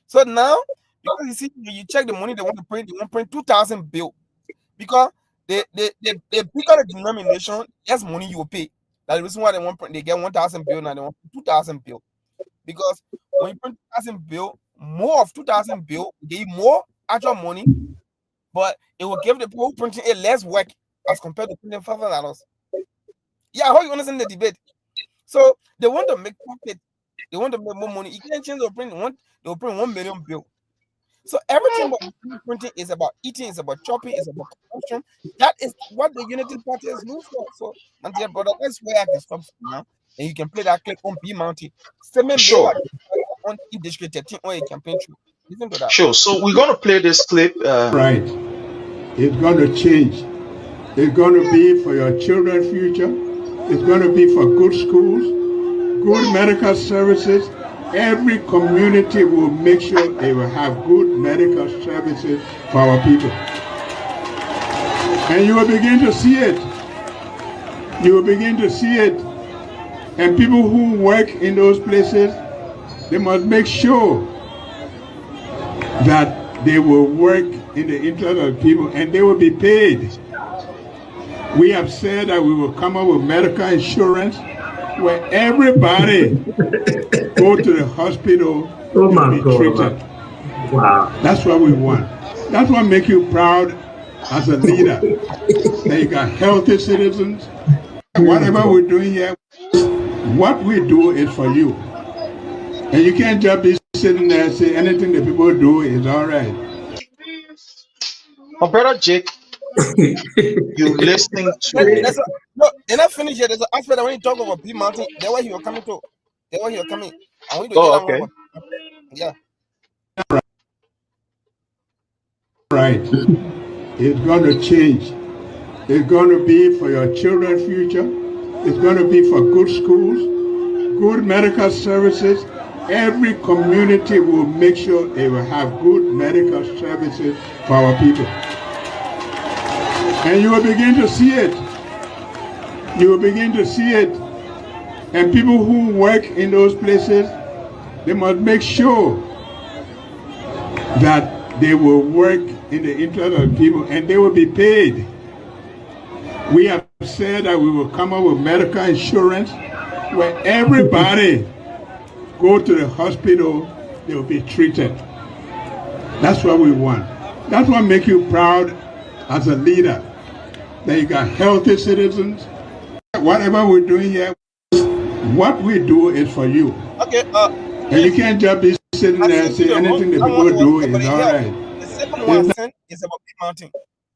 So now, because you see, you check the money they want to print, they want to print 2,000 bill because they bigger the denomination, less money you will pay. That's the reason why they get 1,000 bill now they want 2,000 bill because when you print 2,000 bill, more of 2,000 bill will give you more actual money, but it will give the people printing it less work as compared to printing $500. Yeah, I hope you understand the debate. So they want to make profit. They want to make more money. You can't change the print. They will print 1 million bill. So everything about printing is about eating, is about chopping, is about consumption. That is what the Unity Party is known for. So, my dear brother, that's where I can stop now. And you can play that clip on P Mountain. Sure. On District 13 or a campaign through. Listen to that. Sure. So we're going to play this clip. Right. It's going to change. It's going to be for your children's future. It's going to be for good schools, good medical services. Every community will make sure they will have good medical services for our people. And you will begin to see it. You will begin to see it. And people who work in those places, they must make sure that they will work in the interest of people and they will be paid. We have said that we will come up with medical insurance where everybody go to the hospital to be treated. Wow. That's what we want. That's what makes you proud as a leader. That you got healthy citizens. And whatever we're doing here, what we do is for you. And you can't just be sitting there and say anything that people do is all right. Oh, brother Jake, you listening to? No, they're not finished yet. There's an aspect that when you talk about B Mountain, that's where he was coming to. That's where he was coming. I want you to hear Oh, that one. okay. Yeah. Right. It's going to change. It's going to be for your children's future. It's going to be for good schools, good medical services. Every community will make sure they will have good medical services for our people. And you will begin to see it. You will begin to see it. And people who work in those places, they must make sure that they will work in the interest of people and they will be paid. We have said that we will come up with medical insurance where everybody go to the hospital, they will be treated. That's what we want. That's what makes you proud as a leader, that you got healthy citizens. Whatever we're doing here, what we do is for you. Okay. And you can't just be sitting there and say anything that people do is all right. The second one I sent is about B Mountain.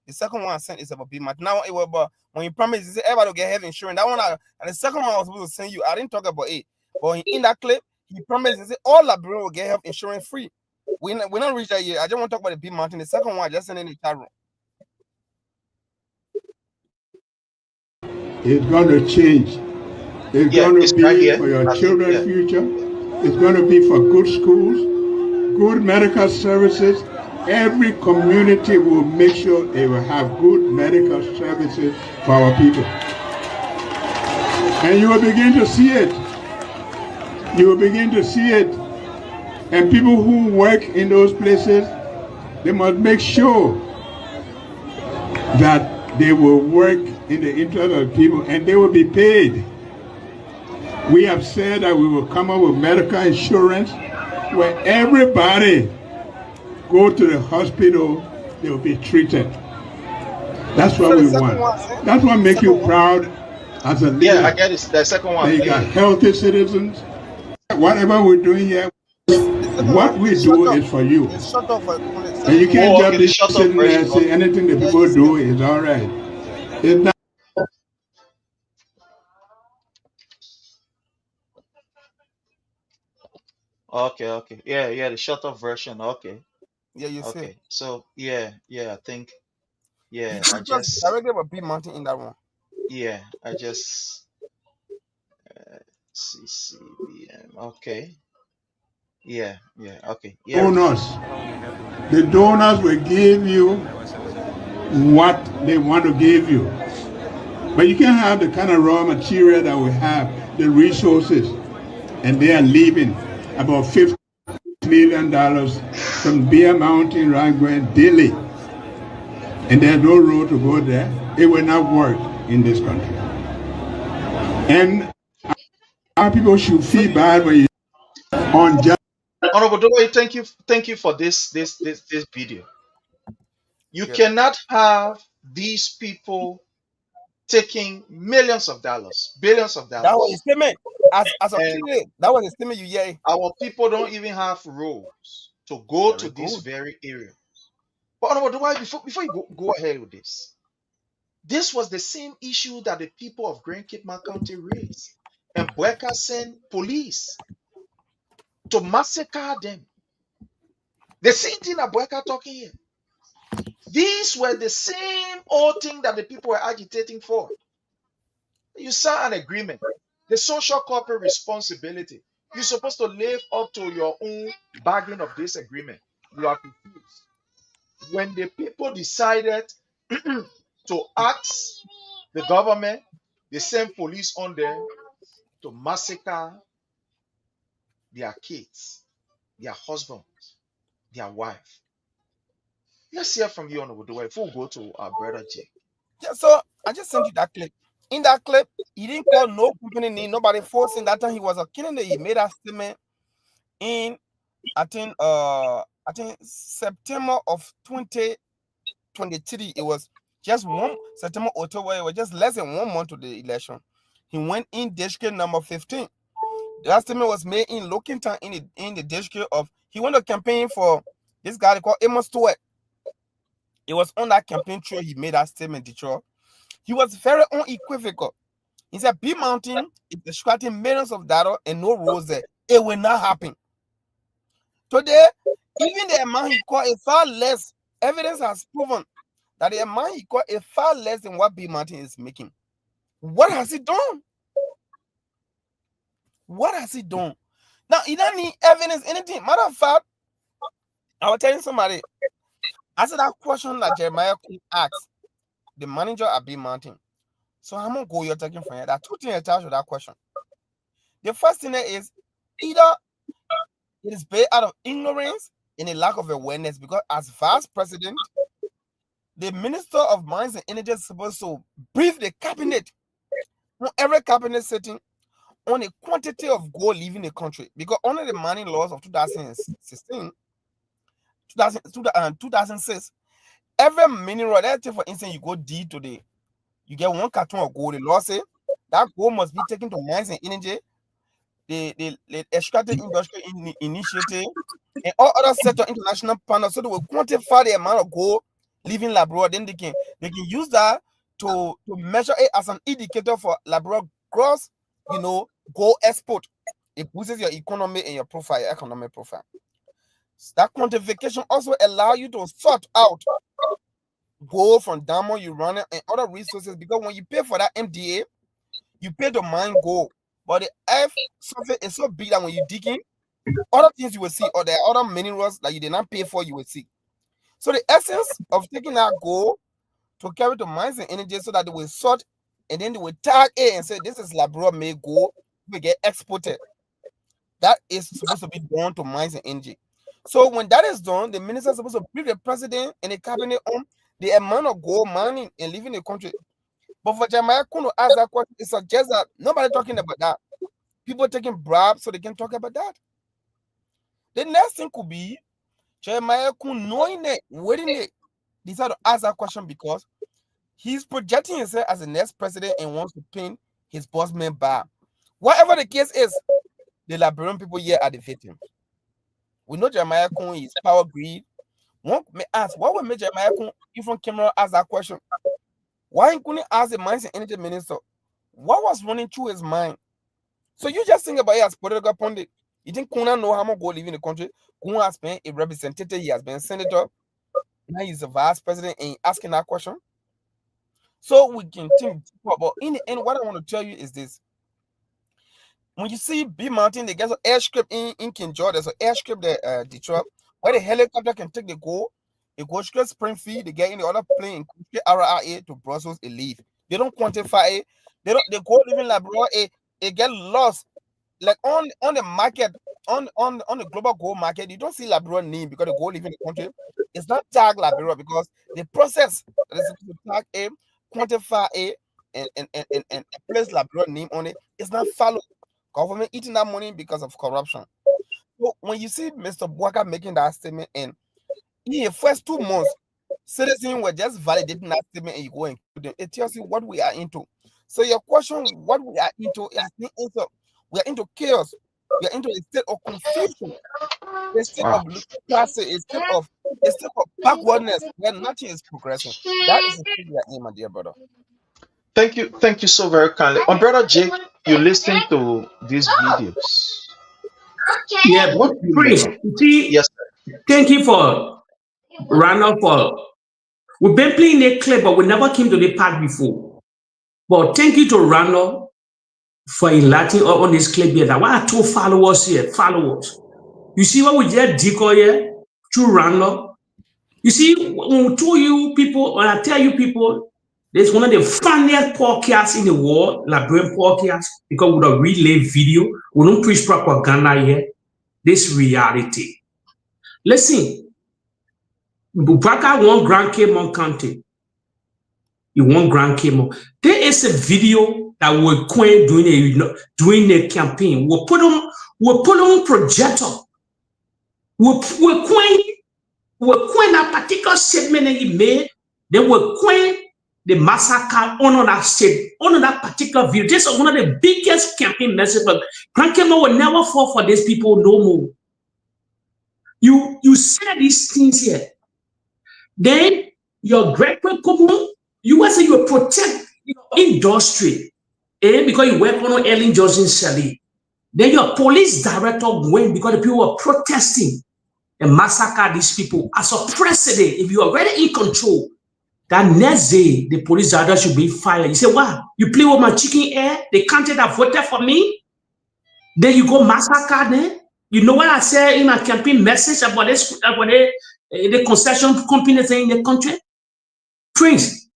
The second one I sent is about B Mountain. Now it was about when you promised, you said everybody will get health insurance. That one, and the second one I was supposed to send you, I didn't talk about it. But in that clip, he promised, he said all Liberians will get health insurance free. We not reached that yet. I just want to talk about the B Mountain. The second one I just sent in the chat room. It's going to change. It's going to be for your children's future. It's going to be for good schools, good medical services. Every community will make sure they will have good medical services for our people. And you will begin to see it. You will begin to see it. And people who work in those places, they must make sure that they will work in the interest of people and they will be paid. We have said that we will come up with medical insurance where everybody go to the hospital, they will be treated. That's what we want. That's what makes you proud as a leader. Yeah, I get it. The second one. They got healthy citizens. Whatever we're doing here, what we do is for you. And you can't just be sitting there and say anything that people do is all right. It's not. Okay. Yeah, the short of version. Okay. Yeah, you see. Okay. So I think I just directly about B Mountain in that one. Yeah, I just CCBM. Okay. Yeah. Okay. Yeah. Donors. The donors will give you what they want to give you. But you can't have the kind of raw material that we have, the resources, and they are leaving about $50 million from Bear Mountain right going daily. And there's no road to go there. It will not work in this country. And our people should feel bad when you on just. Honorable Doe, thank you for this video. You cannot have these people taking millions of dollars, billions of dollars. That was a statement. As a candidate, that was a statement you Our people don't even have roads to go to this very area. But Honorable Doe, before you go ahead with this, this was the same issue that the people of Grand Cape County raised, and Boakai sent police to massacre them. The same thing that Boakai talking here. These were the same old thing that the people were agitating for. You signed an agreement. The social corporate responsibility. You're supposed to live up to your own bargain of this agreement. You are confused. When the people decided to ask the government, they sent police on them to massacre their kids, their husbands, their wife. Let's hear from you, Honorable Doe, before we go to our brother Jake. Yeah, so I just sent you that clip. In that clip, he didn't call no company name, nobody forcing. That time he was a candidate. He made a statement in I think September of 2023. It was just September, October. It was just less than 1 month to the election. He went in district number 15. That statement was made in Lockington in the district of. He went to campaign for this guy called Amos Stewart. It was on that campaign trail he made that statement, Detroit. He was very unequivocal. He said, B Mountain is extracting millions of dollars and no roads there. It will not happen. Today, even the amount he called is far less. Evidence has proven that the amount he called is far less than what B Mountain is making. What has he done? What has he done? Now, he don't need evidence, anything. Matter of fact, I was telling somebody, I said that question that Jeremiah asked the manager at B Mountain. So how much gold you're taking from here? There are two things attached to that question. The first thing is either it is based out of ignorance and a lack of awareness, because as vice president, the minister of mines and energy is supposed to brief the cabinet on every cabinet sitting on a quantity of gold leaving the country, because under the mining laws of 2006, every mineral, let's say for instance, you go D today, you get 1 carton of gold. The law say that gold must be taken to mines and energy, the extractive industry initiative, and all other sector international panels, so they will quantify the amount of gold leaving Liberia. Then they can use that to measure it as an indicator for Liberia gross, gold export. It boosts your economy and your profile, your economic profile. So that quantification also allow you to sort out gold from diamond, uranium, and other resources, because when you pay for that MDA, you pay to mine gold, but the earth surface is so big that when you dig in, other things you will see, or there are other minerals that you did not pay for, you will see. So the essence of taking that gold to carry to mines and energy, so that they will sort and then they will tag it and say this is Liberia made gold, will get exported. That is supposed to be done to mines and energy. So when that is done, the minister is supposed to brief the president and the cabinet on the amount of gold mining and leaving the country. But for Jeremiah Kuno ask that question, it suggests that nobody talking about that. People taking bribes so they can talk about that. The next thing could be Jeremiah Kuno knowing it, waiting it, decided to ask that question because he's projecting himself as the next president and wants to pin his boss man bar. Whatever the case is, the Liberian people here are the victims. We know Jeremiah Kuno is power greed. One may ask, what would make Jeremiah Kuno even camera ask that question? Why he couldn't ask the mines and energy minister? What was running through his mind? So you just think about it as political pundit. You think Kuna know how much gold live in the country? Kuna has been a representative, he has been a senator, now he's a vice president, and asking that question. So we can think, but in the end, what I want to tell you is this. When you see B Mountain, they get an airstrip in King George, there's an airstrip there, Detroit, where the helicopter can take the gold. It goes straight Springfield, they get in the other plane, straight RIA to Brussels, it leave. They don't quantify it. They go living Liberia, it get lost. Like on the market, on the global gold market, you don't see Liberia name because the gold live in the country. It's not tagged Liberia because the process that is supposed to tag it, quantify it, and place Liberia name on it is not followed. Government eating that money because of corruption. So when you see Mr. Boakai making that statement, and in the first 2 months, citizens were just validating that statement, and you go and them, it tells you what we are into. So your question, what we are into, is the answer. We are into chaos. We are into a state of confusion, a state of literacy, a state of backwardness where nothing is progressing. That is the thing we are in, my dear brother. Thank you so very kindly. My brother Jake, you listening to these videos. Yeah, What do you Prince, make? you see, Yes, thank you for Ronald for. We've been playing a clip, but we never came to the part before. But thank you to Ronald for enlightening on this clip here. That why are 2 followers here? Followers. You see what we just decoy here? Through Ronald. You see, when we tell you people, when I tell you people, there's one of the funniest podcasts in the world, Liberian podcast, because we don't relay video, we don't preach propaganda here. This reality. Listen, Boakai won Grand Cape County. He won Grand Cape. There is a video that we're doing a campaign. We'll put on projector. We're that particular statement that he made. Then we're the massacre on that state, on that particular video. This is one of the biggest campaign messages. Grand Cape will never fall for these people no more. You say these things here. Then your great common, you will say you protect your industry, because you work on Ellen Johnson Shelley. Then your police director went because the people were protesting and massacre these people. As a president, if you are already in control, that next day the police director should be fired. You say, wow, you play with my chicken air? The country that voted for me? Then you go massacre them? You know what I said in my campaign message about this, about the concession companies in the country? Prince,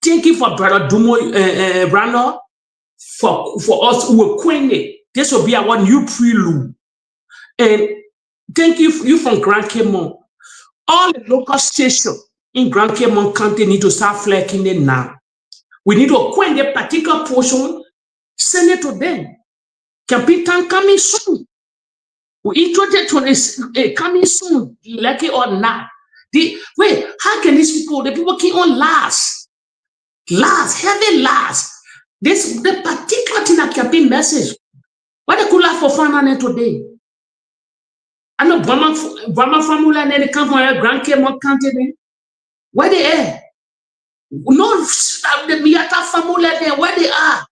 thank you for Brother Dumo Brandon for us who were queen. This will be our new prelude. And thank you from Grand Caymon. All the local stations in Grand Caymon County need to start flexing it now. We need to acquaint the particular portion, send it to them. Capitan coming soon. We introduce to this coming soon, like it or not. Wait, how can these people, the people keep on last, heavy last? This the particular thing that can be message. What they could have for fun today? I know Brahma family and they come from a Grand Caymon County. Where they are? No, the Miata family there, where they are.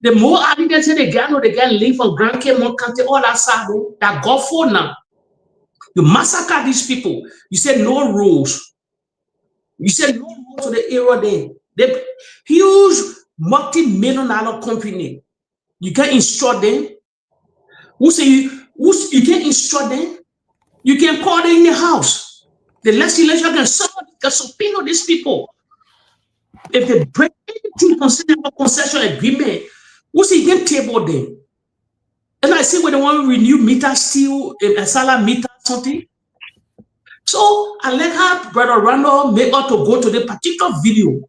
The more evidence they get, no, they get live from Grand Caymon County, all that side, that go for now. You massacre these people. You said no rules. You said no rules to the area there. The huge multi-million dollar company. You can instruct them. You can instruct them. You can call them in the house. The legislature can subpoena these people. If they break anything concerning a concession agreement, you can table them. And I see when they want to renew meter steel, a salary meter something. So I let her, Brother Randall, make her to go to the particular video.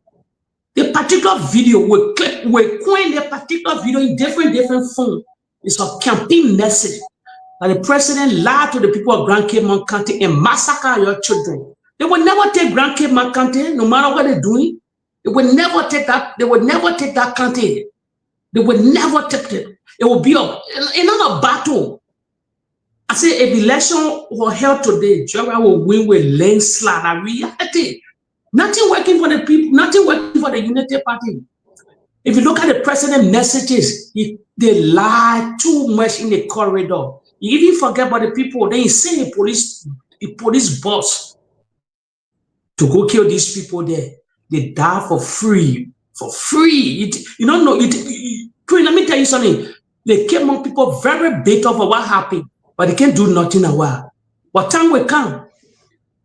The particular video will coin the particular video in different form. It's a campaign message that the president lied to the people of Grand Caymon County and massacre your children. They will never take Grand Caymon County, no matter what they're doing. They will never take that. They will never take that county. They will never take it. It will be another battle. I say if election were held today, Georgia will win with landslide. A reality. Nothing working for the people, nothing working for the Unity Party. If you look at the president messages, they lie too much in the corridor. You even forget about the people. Then you send the police boss to go kill these people there. They die for free. For free. You don't know. Let me tell you something. They came on people very bitter for what happened, but they can't do nothing a while. What time will come?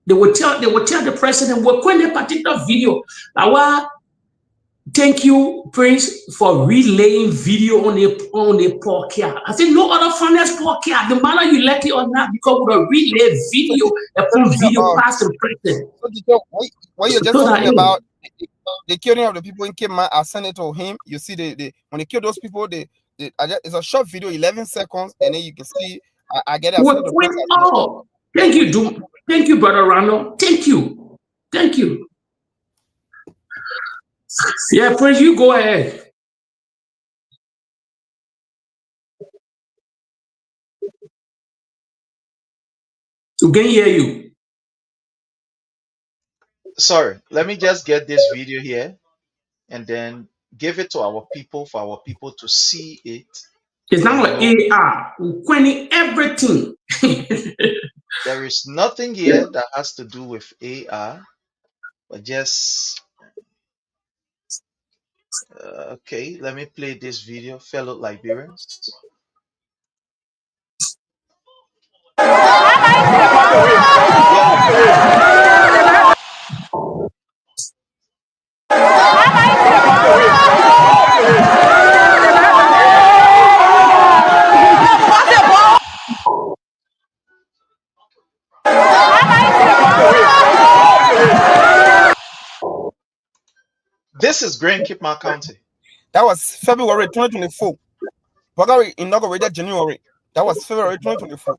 They will tell the president, we'll quit the particular video. Thank you, Prince, for relaying video on a podcast. I think no other finance podcast, no matter you like it or not, because we will relay video upon video past the president. What you're just talking about, the killing of the people in Caymon, I sent it to him. You see, when they kill those people, it's a short video, 11 seconds, and then you can see, I get it. Thank you, Thank you, Brother Randall. Thank you. Thank you. Yeah, Prince, you go ahead. We can hear you. Sorry, let me just get this video here and then give it to our people for our people to see it. It's not like AR. We're quenching everything. There is nothing here that has to do with AR, but just okay. Let me play this video, fellow Liberians. This is Grand Caymon County. That was February 2024. Boakai inaugurated January. That was February 2024.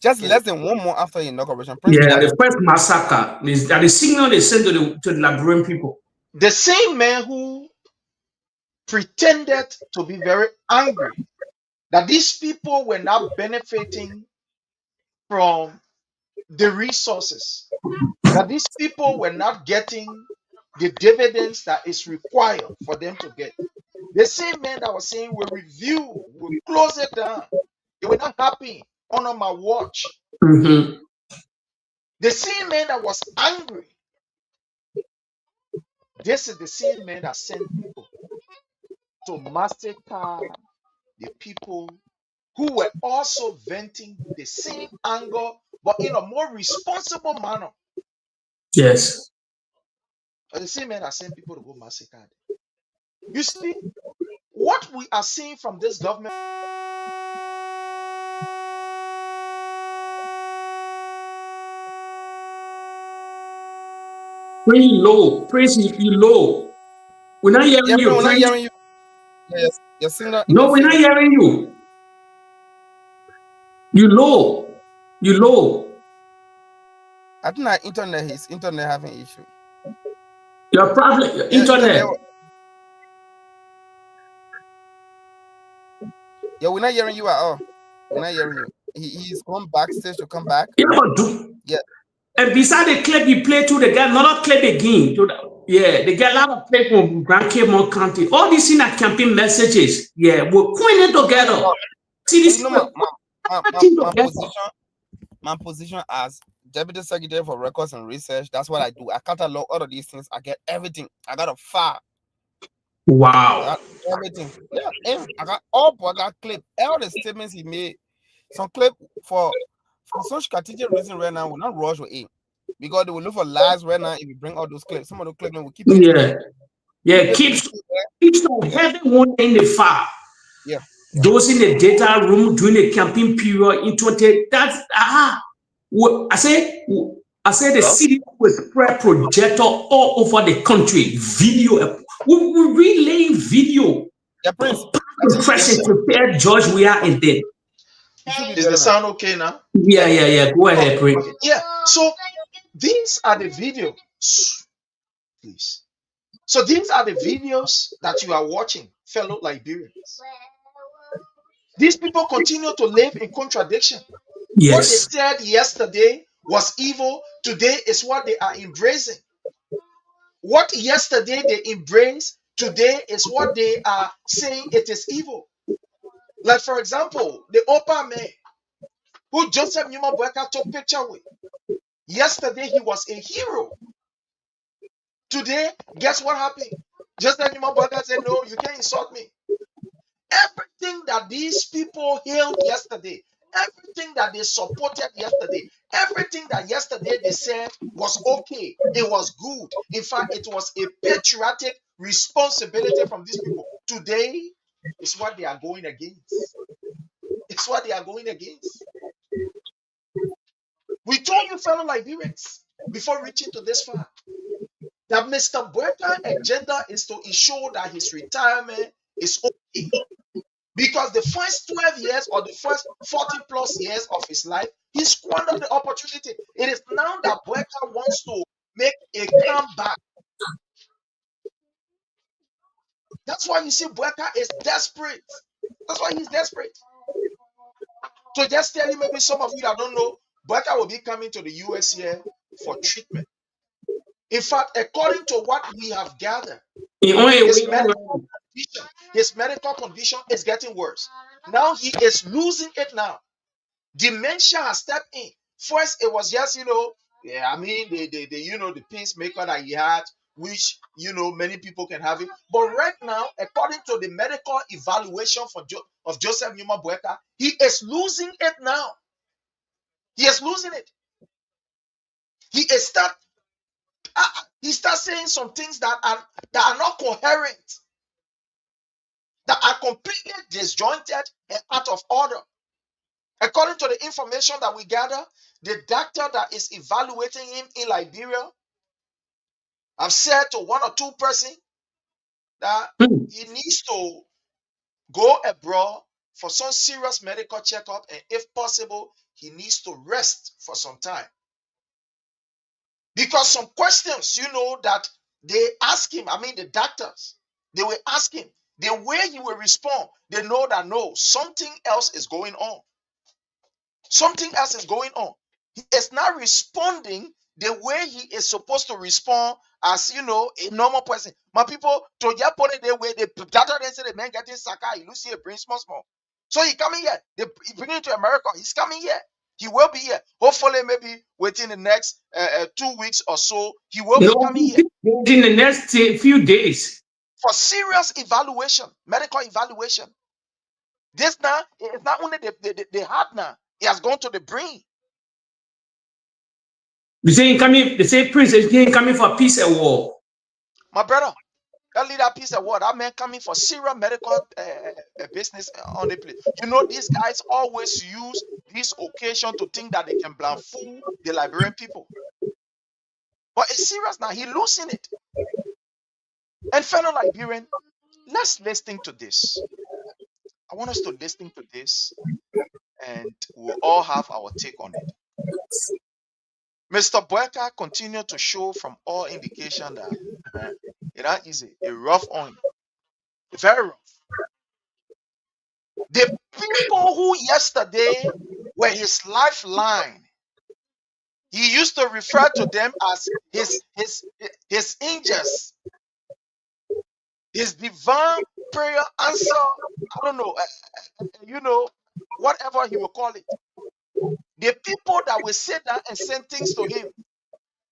Just less than 1 month after the inauguration. Yeah, the first massacre. That the signal they sent to the Liberian people. The same man who pretended to be very angry that these people were not benefiting from the resources, that these people were not getting the dividends that is required for them to get. The same men that was saying we'll review, we'll close it down. They were not happy on my watch. Mm-hmm. The same man that was angry, this is the same man that sent people to massacre the people who were also venting the same anger, but in a more responsible manner. Yes. But the same man that sent people to go massacre them. You see, what we are seeing from this government. Pretty low. Praise you low. We're not hearing Yeah, bro, you, we're not Prince. hearing you. Yes, your signal, No, we're not hearing you. You low. You low. I think our internet, his internet having issue. Your problem, your Yeah, internet. Yeah, we're not hearing you at all. We're not hearing you. He's gone backstage to come back. Yeah, but do. Yeah. And beside the clip you play to the guy, another clip again. Yeah, they get a lot of clip from Grand Cape County. All these in campaign messages. Yeah, we're putting it together. See this. You know, my position as Deputy Secretary for Records and Research, that's what I do. I catalog all of these things. I get everything. I got a file. Wow. Everything. Yeah, I got all, I got clip. All the statements he made. Some clip for some strategic reason right now, we're not rush with it. Because they will look for lies right now if you bring all those clips. Some of those clips will keep it. Yeah. Yeah, keeps on everyone in the file. Yeah. Those in the data room during the campaign period in 20. That's I say the city will spread projector all over the country. Video. We relaying video. Yeah, Prince. Impression prepare George we are in there. Is the sound okay now? Yeah. Go ahead, Prince. Okay. Yeah. So these are the videos. Please. So these are the videos that you are watching, fellow Liberians. These people continue to live in contradiction. Yes. What they said yesterday was evil. Today is what they are embracing. What yesterday they embraced, today is what they are saying it is evil. Like, for example, the Opa man who Joseph Numa Boakai took picture with. Yesterday he was a hero. Today, guess what happened? Joseph Numa Boakai said, no, you can't insult me. Everything that these people hailed yesterday, everything that they supported yesterday, everything that yesterday they said was okay, it was good. In fact, it was a patriotic responsibility from these people. Today is what they are going against. It's what they are going against. We told you, fellow Liberians, before reaching to this far, that Mr. Boakai's agenda is to ensure that his retirement is okay. Because the first 12 years or the first 40 plus years of his life, he squandered the opportunity. It is now that Boakai wants to make a comeback. That's why you see Boakai is desperate. That's why he's desperate. So just tell you, maybe some of you that don't know, Boakai will be coming to the US here for treatment. In fact, according to what we have gathered, his medical condition is getting worse. Now he is losing it now. Dementia has stepped in. First, it was just, the pacemaker that he had, which, many people can have it. But right now, according to the medical evaluation of Joseph Numa Boakai, he is losing it now. He is losing it. He starts saying some things that are not coherent, that are completely disjointed and out of order. According to the information that we gather, the doctor that is evaluating him in Liberia have said to one or two persons that he needs to go abroad for some serious medical checkup, and if possible, he needs to rest for some time. Because some questions, that they ask him, the doctors, they will ask him, the way he will respond, they know that no, something else is going on. Something else is going on. He is not responding the way he is supposed to respond as a normal person. My people to Japan the way they say the man getting Sakai, you see a bring small. So he coming here. They bring him to America. He's coming here. He will be here. Hopefully, maybe within the next 2 weeks or so, he will be coming here in the next few days for serious evaluation, medical evaluation. This now it's not only the heart now; he has gone to the brain. they say coming. They say Prince is coming for peace and war. My brother, that leader piece of word, that man coming for serious medical business on the place. These guys always use this occasion to think that they can fool the Liberian people. But it's serious now. He losing it. And fellow Liberian, let's listen to this. I want us to listen to this, and we'll all have our take on it. Mr. Boakai continued to show from all indication that it ain't easy, a rough on, very rough. The people who yesterday were his lifeline, he used to refer to them as his angels, his divine prayer answer. I don't know, whatever he will call it. The people that will sit down and send things to him.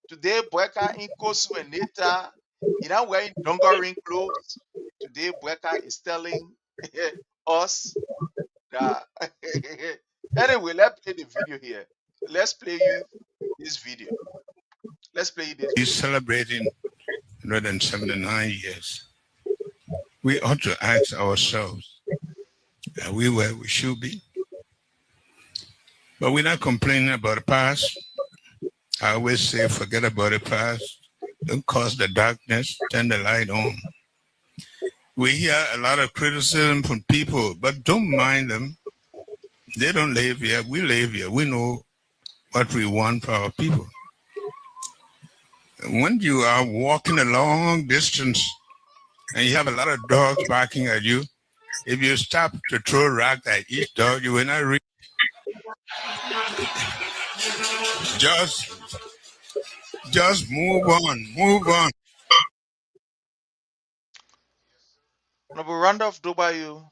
Today, Boakai in Kosu and Neta, wearing dungarine clothes. Today, Boakai is telling us that. Anyway, let's play the video here. Let's play you this video. Let's play this. He's celebrating 179 years. We ought to ask ourselves, are we where we should be? But we're not complaining about the past. I always say, forget about the past. Don't cause the darkness, turn the light on. We hear a lot of criticism from people, but don't mind them. They don't live here. We live here. We know what we want for our people. When you are walking a long distance and you have a lot of dogs barking at you, if you stop to throw a rock at each dog, you will not reach. Just move on. Honorable Randolph Dubayu,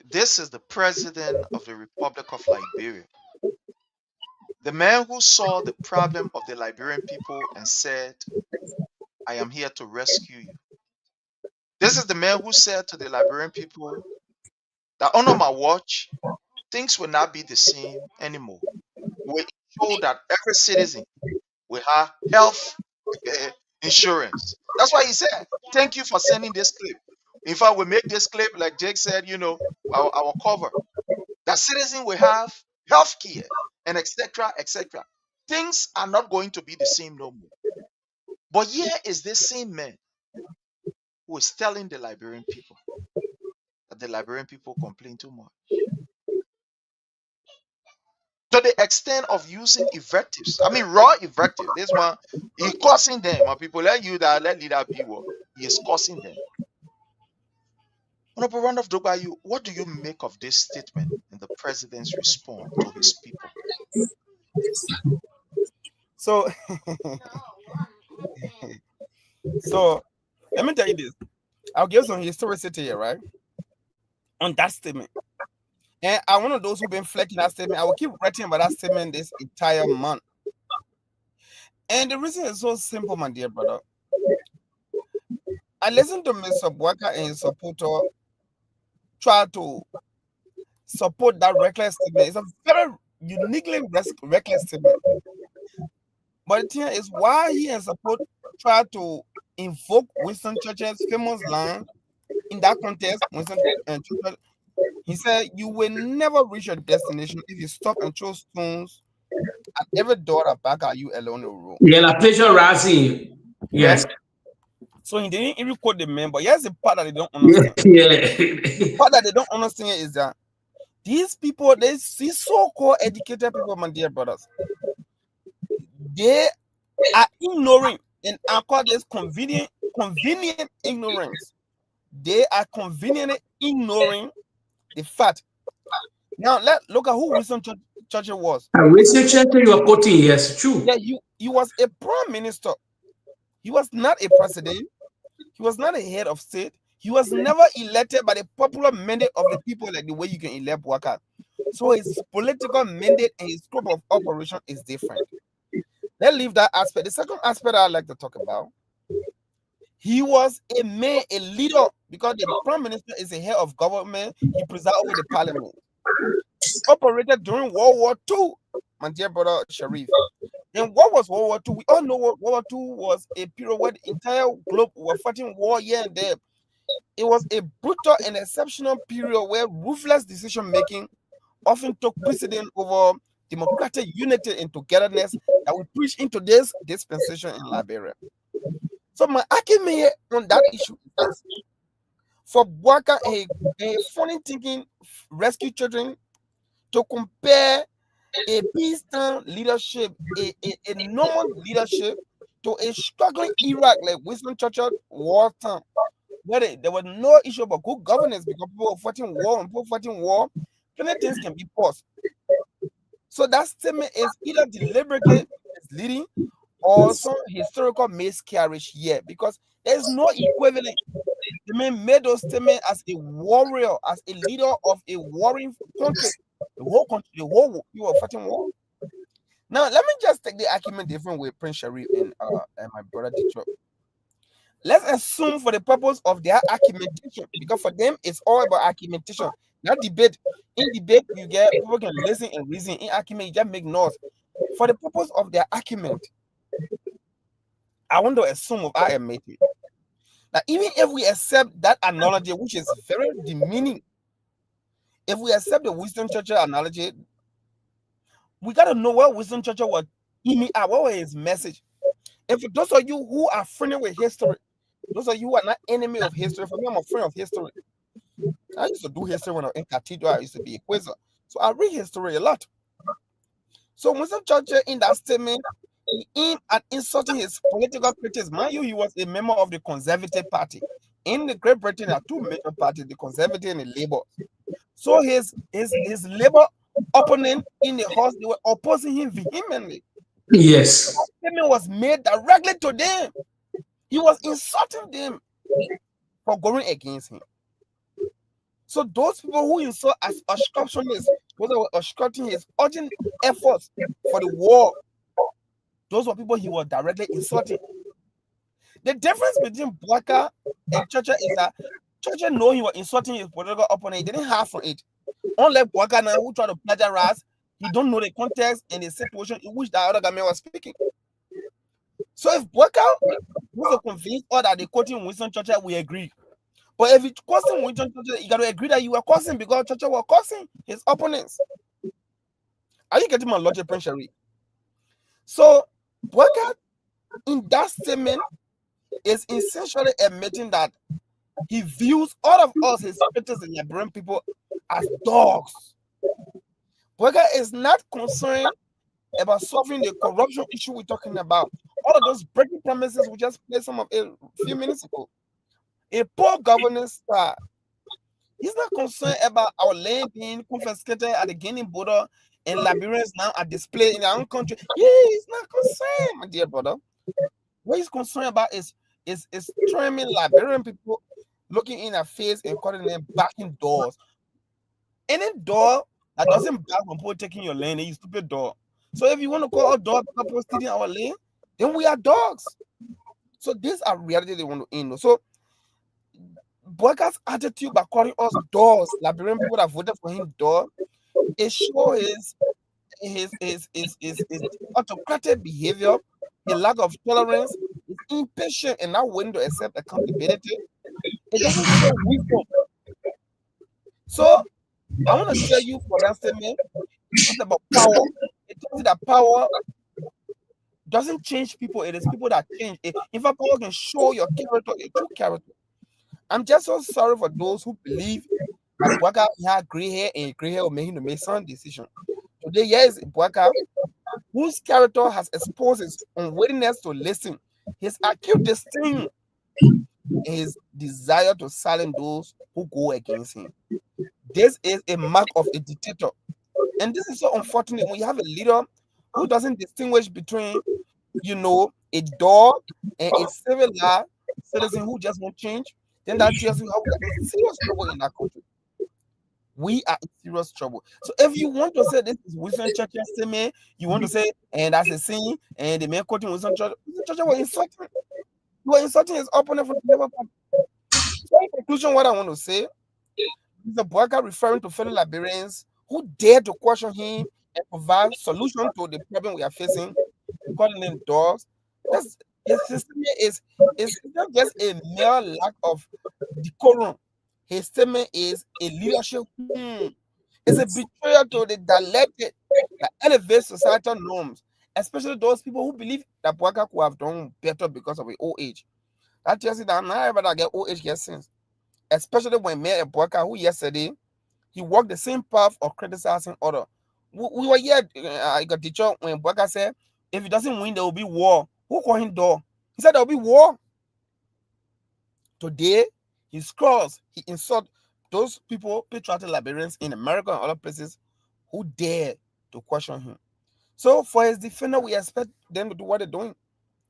this is the President of the Republic of Liberia. The man who saw the problem of the Liberian people and said, I am here to rescue you. This is the man who said to the Liberian people that under my watch, things will not be the same anymore. We show that every citizen will have health insurance. That's why he said, thank you for sending this clip. In fact, we make this clip, like Jake said, our cover. That citizen will have health care and etc. etc. Things are not going to be the same no more. But here is this same man who is telling the Liberian people that the Liberian people complain too much. To the extent of using invectives. I mean, raw invectives. This one, he's cursing them. And people let leader be what? He is cursing them. Honorable Randolph Dubayu, what do you make of this statement and the president's response to his people? So, let me tell you this. I'll give some historicity here, right? On that statement. And I'm one of those who've been flecking that statement. I will keep writing about that statement this entire month. And the reason is so simple, my dear brother. I listened to Mr. Boakai and his supporter try to support that reckless statement. It's a very uniquely reckless statement. But the thing is, why he and support try to invoke Winston Churchill's famous line in that context, Winston Churchill, he said, you will never reach your destination if you stop and throw stones at every door that back at you alone in the room. Yeah, la pleasure rising. Yes. So he didn't even quote the man, but here's the part that they don't understand. The part that they don't understand is that these people, these so-called educated people, my dear brothers, they are ignoring, and I call this convenient ignorance. They are conveniently ignoring the fact. Now look at who Winston Churchill was. And Winston Churchill, you are quoting, yes, true. Yeah, he was a prime minister. He was not a president. He was not a head of state. He was never elected by the popular mandate of the people like the way you can elect Boakai. So his political mandate and his scope of operation is different. Let's leave that aspect. The second aspect I'd like to talk about, he was a man, a leader, because the prime minister is a head of government. He presided over the parliament. He operated during World War II, my dear brother Sharif. And what was World War II? We all know World War II was a period where the entire globe were fighting war here and there. It was a brutal and exceptional period where ruthless decision-making often took precedence over democratic unity and togetherness that we preach in today's dispensation in Liberia. So my argument here on that issue is this. For Boakai and funny thinking rescue children to compare a peacetime leadership, a normal leadership, to a struggling Iraq like Winston Churchill wartime, where there was no issue about good governance because people were fighting war, and people fighting war, many things can be paused. So that statement is either deliberately misleading or some historical miscarriage here, because there's no equivalent. The man made those statements as a warrior, as a leader of a warring country. The whole country, you were fighting war. Now, let me just take the argument different with Prince Sharif and my brother Detroit. Let's assume for the purpose of their argumentation, because for them it's all about argumentation, not debate. In debate, you get people can listen and reason. In argument, you just make noise. For the purpose of their argument, I want to assume of I am making that even if we accept that analogy, which is very demeaning, if we accept the Winston Churchill analogy, we got to know what Winston Churchill was aiming at. What was his message? And for those of you who are friendly with history, those of you who are not enemy of history, for me, I'm a friend of history. I used to do history when I was in cathedral. I used to be a quizzer. So I read history a lot. So Winston Churchill, in that statement, he aimed at insulting his political critics. Mind you, he was a member of the Conservative Party. In the Great Britain, there are two major parties, the Conservative and the Labour. So his Labour opponent in the House, they were opposing him vehemently. Yes. That statement was made directly to them. He was insulting them for going against him. So those people who insult as obstructionists, those who were obstructing his urgent efforts for the war, those were people he was directly insulting. The difference between Boakai and Churchill is that Churchill knew he was insulting his political opponent. He didn't have from it. Unlike Boakai now, who tried to plagiarize, he don't know the context and the situation in which the other guy was speaking. So if Boakai was to convince us that they quoting Winston Churchill, we agree. But if it's causing Winston Churchill, you got to agree that you were causing because Churchill was causing his opponents. Are you getting my logic, Prince Sharif? So Boakai, in that statement, is essentially admitting that he views all of us, his critics and Liberian people, as dogs. Boakai is not concerned about solving the corruption issue we're talking about. All of those breaking promises we just played some of a few minutes ago. A poor governance style. He's not concerned about our land being confiscated at the Guinea border and Liberians now are displayed in their own country. He's not concerned, my dear brother. What he's concerned about is trimming Liberian people, looking in their face and calling them backing doors. Any door that doesn't back from people taking your land, you stupid dog. So if you want to call a dog people stealing our land, then we are dogs. So these are reality they want to end. So Boakai's attitude by calling us dogs, Liberian people that voted for him dog, it shows his autocratic behavior, his lack of tolerance, his impatient and not willing to accept accountability. It doesn't show wisdom. So I want to tell you for that statement, it's about power. It tells you that power doesn't change people, it is people that change. In fact, power can show your character, your true character. I'm just so sorry for those who believe that Boakai had gray hair and gray hair will make him to make some decision. Today, here is Boakai, whose character has exposed his unwillingness to listen, his acute disdain, and his desire to silence those who go against him. This is a mark of a dictator. And this is so unfortunate when you have a leader who doesn't distinguish between, a dog and a civilized citizen who just won't change. Then that tells you how we are in serious trouble in that country. We are in serious trouble. So if you want to say this is Winston Churchill statement, you want to say, and that's a sin, and the man quoting Winston Churchill was insulting. You are insulting his opponent from the Labour Party. So in conclusion, what I want to say, Mr. Boakai referring to fellow Liberians who dare to question him and provide solution to the problem we are facing, calling them dogs. That's his statement is not just a mere lack of decorum. His statement is a leadership. It's a betrayal to the dialectic that elevates societal norms, especially those people who believe that Boakai could have done better because of his old age. That tells you that not everybody get old age gets sense. Especially when Mayor Boakai, who yesterday he walked the same path of criticizing others. We were here. I got teacher when Boakai said, if he doesn't win, there will be war. Who called him door? He said there will be war. Today, he scores. He insults those people, patriotic Liberians in America and other places, who dare to question him. So for his defender, we expect them to do what they're doing.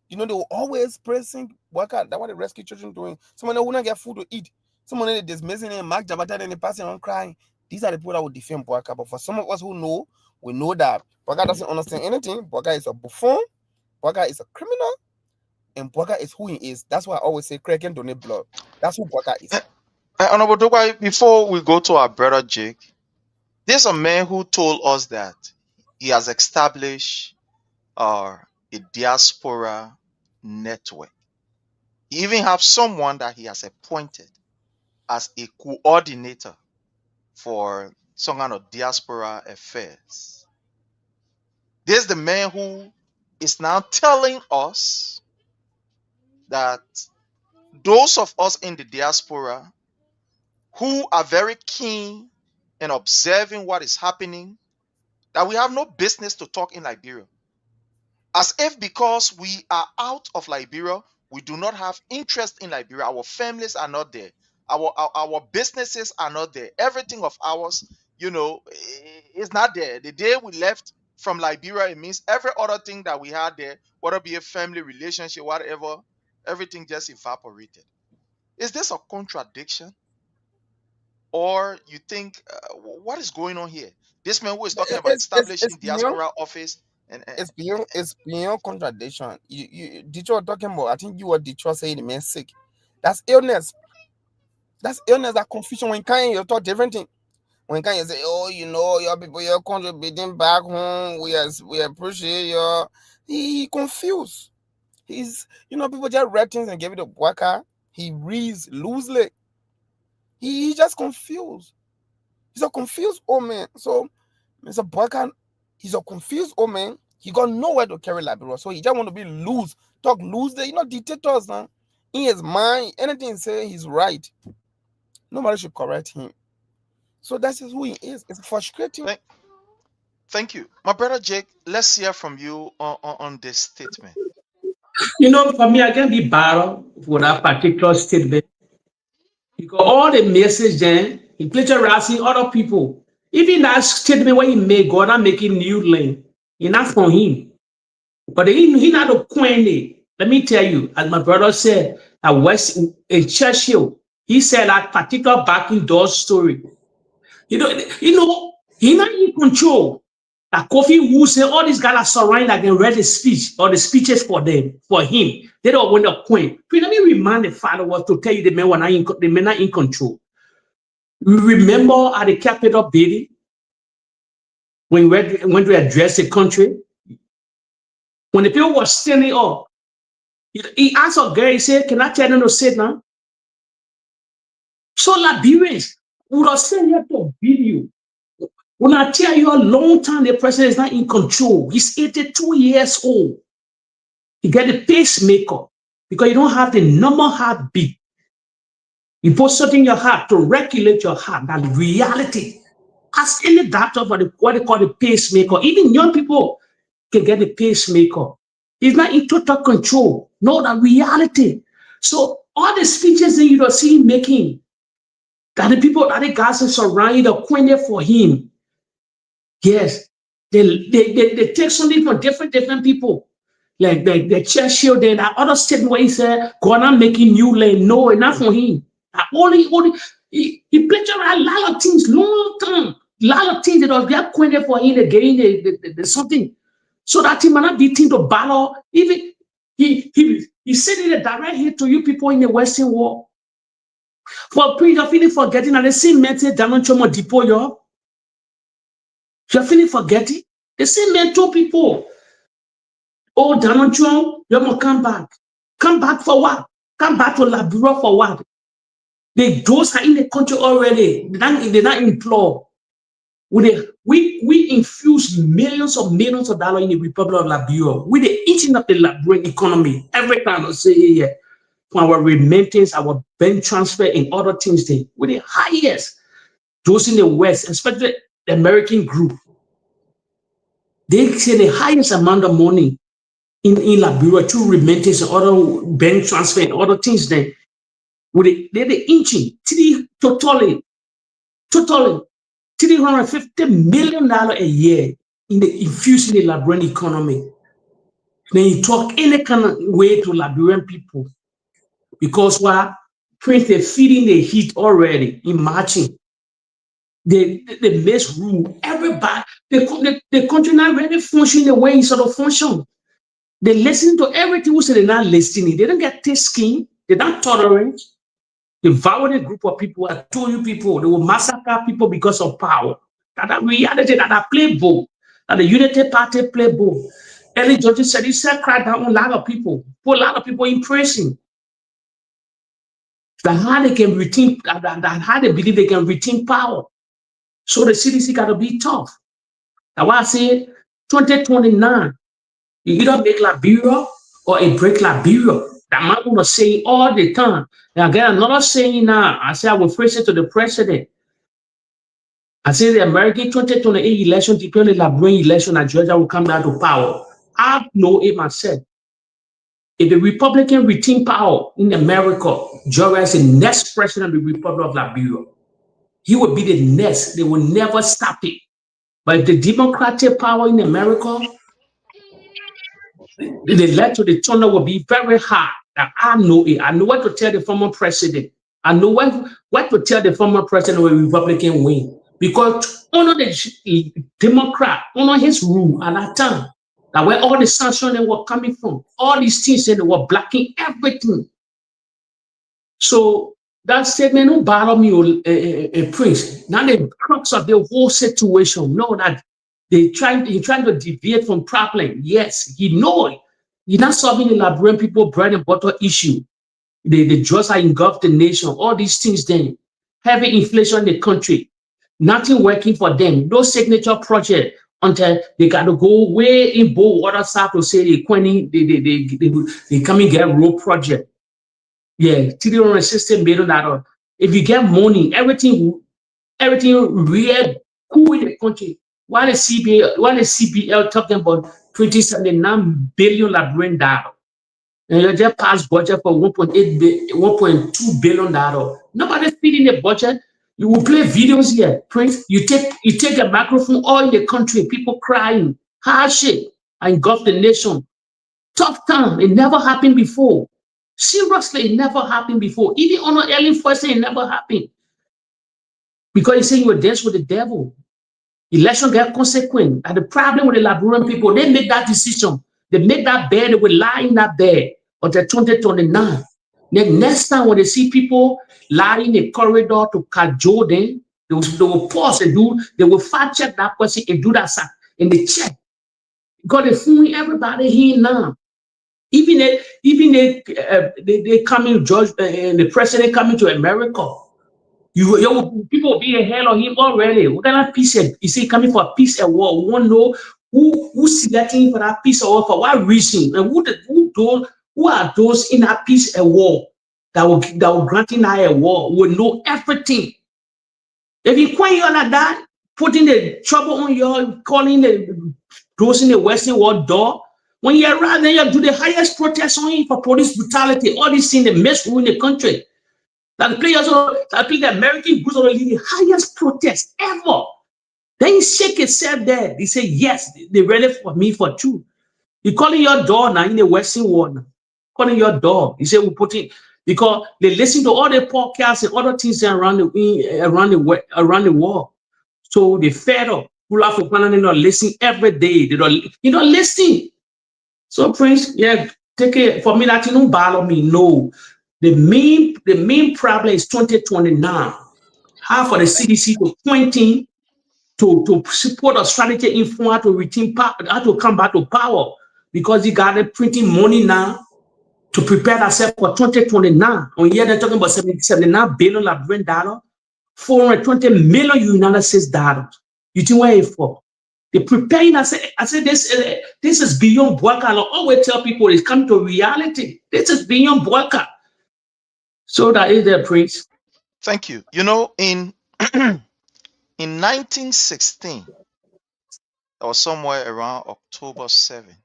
They were always praising Boakai. That's what the rescue children doing. Someone who not get food to eat. Someone that is dismissing him, Mark Jabata, and passing on crying. These are the people that will defend Boakai. But for some of us who know, we know that Boakai doesn't understand anything. Boakai is a buffoon. Boakai is a criminal. And Boakai is who he is. That's why I always say, crack and donate blood. That's who Boakai is. Honorable Boakai, before we go to our brother Jake, there's a man who told us that he has established a diaspora network. He even have someone that he has appointed as a coordinator for some kind of diaspora affairs. There's the man who is now telling us that those of us in the diaspora who are very keen in observing what is happening, that we have no business to talk in Liberia. As if because we are out of Liberia, we do not have interest in Liberia. Our families are not there. Our businesses are not there. Everything of ours, is not there. The day we left from Liberia, it means every other thing that we had there, whether it be a family relationship, whatever, everything just evaporated. Is this a contradiction? Or you think, what is going on here? This man who is talking about establishing diaspora office, and it's beyond contradiction. You Detroit talking about, I think you were Detroit saying the man sick. That's illness. That's illness, that confusion. When you talk different thing. When you say, oh, your people, you're contributing back home, we appreciate you. He confused. He's, people just read things and give it a Boakai. He reads loosely. He just confused. He's a confused old man. So, Mr. Boakai, he's a confused old man. He got nowhere to carry Liberia. So he just want to be loose, talk loosely. Dictators now. In his mind, anything he say, he's right. Nobody should correct him. So that's who he is. It's frustrating. Thank you. My brother Jake, let's hear from you on this statement. For me, I can be battled for that particular statement. Because all the message then, he plagiarizing other people. Even that statement when he made, God not making new lane. It's not from him. But he not a queen. Let me tell you, as my brother said, at West in Churchill, he said that particular backing door story. He not in control. That Kofi who say all these guys are surrounding that can read the speech or the speeches for them, for him. They don't want a point. Let me remind the father was to tell you the men were not in control. We remember at the Capitol building when we address the country, when the people were standing up, he asked a girl, he said, can I tell them to sit now? So Liberians would have sent you to video. When I tell you a long time, the president is not in control. He's 82 years old. He get a pacemaker because you don't have the normal heartbeat. You put something in your heart to regulate your heart. That reality. Ask any doctor for what they call the pacemaker. Even young people can get a pacemaker. He's not in total control. No, the reality. So all the speeches that you don't see him making, that the people, that the guys are surrounding, they're pointing for him. Yes, they take something from different people. Like the Churchill, then that other statement where he said, God, I'm making new land. No, enough for him. Only he pictured a lot of things long time. A lot of things that was there acquainted for him again, the something. So that he might not be think to battle. Even he said it a direct hit to you people in the Western world. For period of feeling forgetting that the same method Donald Trump deploy you. You're feeling forgetting? The same man told people, oh, Donald Trump, you're going to come back. Come back for what? Come back to Liberia for what? Those are in the country already. They're not implore. We infuse millions of dollars in the Republic of Liberia. With the eating of the Liberian economy. Every time I say here, for our remittance, our bank transfer, and other things, with the highest. Those in the West, especially the American group, they say the highest amount of money in Liberia through remittance and other bank transfer and other things. Then they're the inching totally $350 million a year in the infusing the Liberian economy. Then you talk any kind of way to Liberian people because what Prince they're feeding the heat already in marching. They misrule everybody. The country not really function the way it sort of function. They listen to everything who say they're not listening. They don't get thick skin. They're not tolerant. The violent group of people, I told you people, they will massacre people because of power. That reality that I play both. That the Unity Party play both. Early judges said he said crack down on a lot of people, put a lot of people in prison. That how they can retain, that how they believe they can retain power. So the CDC got to be tough. That's why I say 2029, you either make Liberia or a break Liberia. That man gonna say all the time. And again, another saying now, I say I will phrase it to the president. I say the American 2028 election, depending on the Liberian election, and Georgia will come down to power. I know it myself. If the Republican retain power in America, Georgia is the next president of the Republic of Liberia. He will be the next. They will never stop it. But if the Democratic power in America, the electoral, the turnout will be very high. I know it. I know what to tell the former president. I know what to tell the former president when Republican win. Because under the Democrat, under his rule at that time, that where all the sanctions were coming from, all these things they were blocking everything. So that statement don't bother me, Prince. Now the crux of the whole situation, know that he's trying to deviate from problem. Yes, he knows. He's not solving the Liberian people bread and butter issue. The drugs are engulfed the nation, all these things then. Heavy inflation in the country. Nothing working for them. No signature project until they got to go way in bold water south to say they come and get a road project. Yeah, $360 million. If you get money, everything real cool in the country. While the CBL talking about 2079 billion Liberian dollar. And you just passed budget for $1.2 billion. Nobody's feeding the budget. You will play videos here, Prince. You take a microphone all in the country, people crying, hardship, and engulf the nation. Tough time. It never happened before. Seriously, it never happened before. Even on an early first, it never happened. Because you say you were dance with the devil. Election get consequent. And the problem with the Liberian people, they make that decision. They make that bed, they will lie in that bed until 2029. Then next time when they see people lie in a corridor to cajole them, they will pause and they will fact check that person and do that and they check. Because they're fooling everybody here now. Even they coming judge and the president coming to America. People will be ahead of him already. What kind of peace? Is he coming for peace and war? We want to know who's selecting for that peace and war for what reason, and who are those in that peace and war that will granting a war? Will know everything. If you quit you like that, putting the trouble on you, calling those in the Western world door. When you're around, then you do the highest protest on him for police brutality. All these things, the mess in the country. That the American groups are the highest protest ever. Then he shake himself there. He say, yes, they ready for me for true. He calling your door now in the Western world. Now. Calling your door. He said, we put it because they listen to all the podcasts and other things around the world. So they fed up. Pull out for they don't listen every day. They don't listen. So Prince, yeah, take it for me that you don't bother me. No. The main problem is 2029. How for the CDC to pointing to support a strategy in how to retain power, how to come back to power, because you got it printing money now to prepare ourselves for 2029. On here they're talking about 79 billion Liberian dollar, 420 million United States dollars. You think where it for? They're preparing. I said this is beyond Boakai. I always tell people it's coming to reality. This is beyond Boakai. So that is the Prince. Thank you. You know, in in 1916, or somewhere around October 7,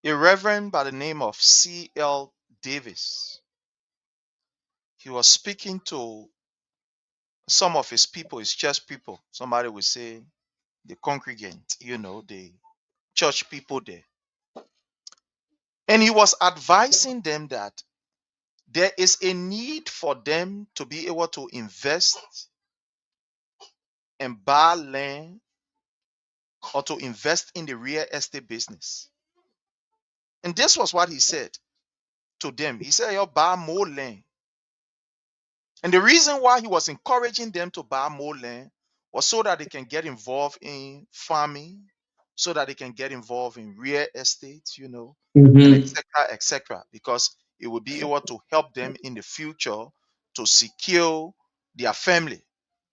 a reverend by the name of C.L. Davis, he was speaking to some of his people, his church people. Somebody would say the congregant, the church people there. And he was advising them that there is a need for them to be able to invest and buy land or to invest in the real estate business. And this was what he said to them. He said, you buy more land. And the reason why he was encouraging them to buy more land was so that they can get involved in farming, so that they can get involved in real estate, and etc., because it would be able to help them in the future to secure their family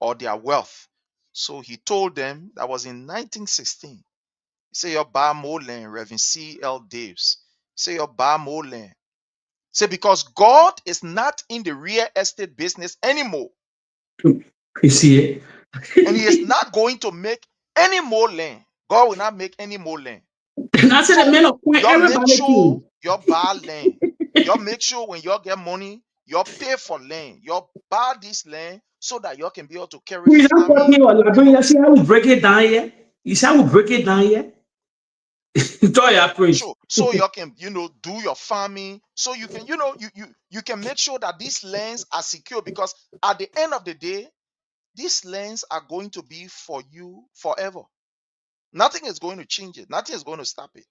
or their wealth. So he told them, that was in 1916. He said, you buy more land, Reverend C.L. Davis. He said, you buy more land. Say, because God is not in the real estate business anymore. You see it? And he is not going to make any more land. God will not make any more land. And I said, So, man, y'all make sure too. you buy land. Y'all make sure when y'all get money, y'all pay for land. Y'all buy this land so that y'all can be able to carry farming. You see how we break it down here? You see how we break it down here? Prince. So y'all can, do your farming. So you can, you can make sure that these lands are secure, because at the end of the day, these lands are going to be for you forever. Nothing is going to change it. Nothing is going to stop it,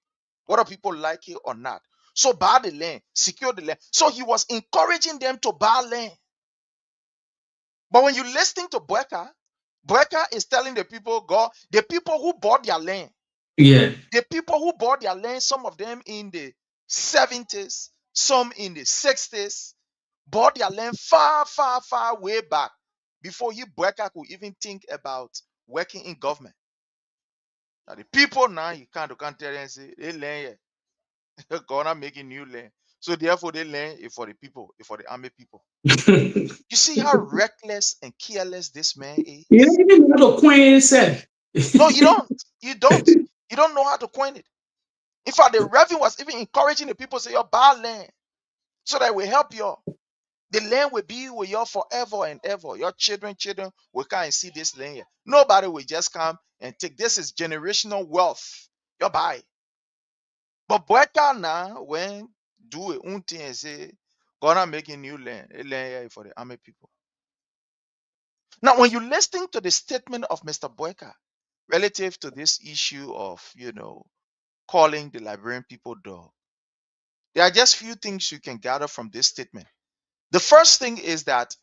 whether people like it or not. So buy the land, secure the land. So he was encouraging them to buy land. But when you listen to Boakai is telling the people, the people who bought their land, the people who bought their land, some of them in the 70s, some in the 60s, bought their land far, far, far way back before Boakai could even think about working in government. Now the people now, you can't tell them and say, they land here. God not making new land. So therefore, they land is for the people, it's for the army people. You see how reckless and careless this man is? You don't even know how to coin himself. No, you don't. You don't. You don't know how to coin it. In fact, the Reverend was even encouraging the people to say, you buy land so that it will help you. The land will be with you forever and ever. Your children will come and see this land here. Nobody will just come and take. This is generational wealth. You buy. But Boakai now, when do a own thing and say, God not making new land. A land here for the army people. Now, when you listen to the statement of Mr. Boakai relative to this issue of, calling the Liberian people dog, there are just few things you can gather from this statement. The first thing is that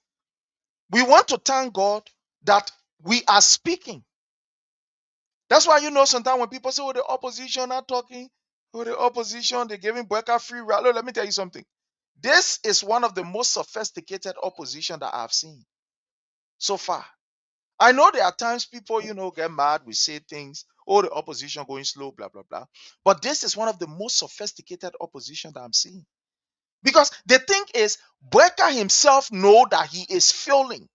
we want to thank God that we are speaking. That's why, sometimes when people say, oh, the opposition are talking, oh, the opposition, they're giving Boakai free rally. Let me tell you something. This is one of the most sophisticated opposition that I've seen so far. I know there are times people, get mad, we say things, oh, the opposition going slow, blah, blah, blah. But this is one of the most sophisticated opposition that I'm seeing. Because the thing is, Boakai himself know that he is failing.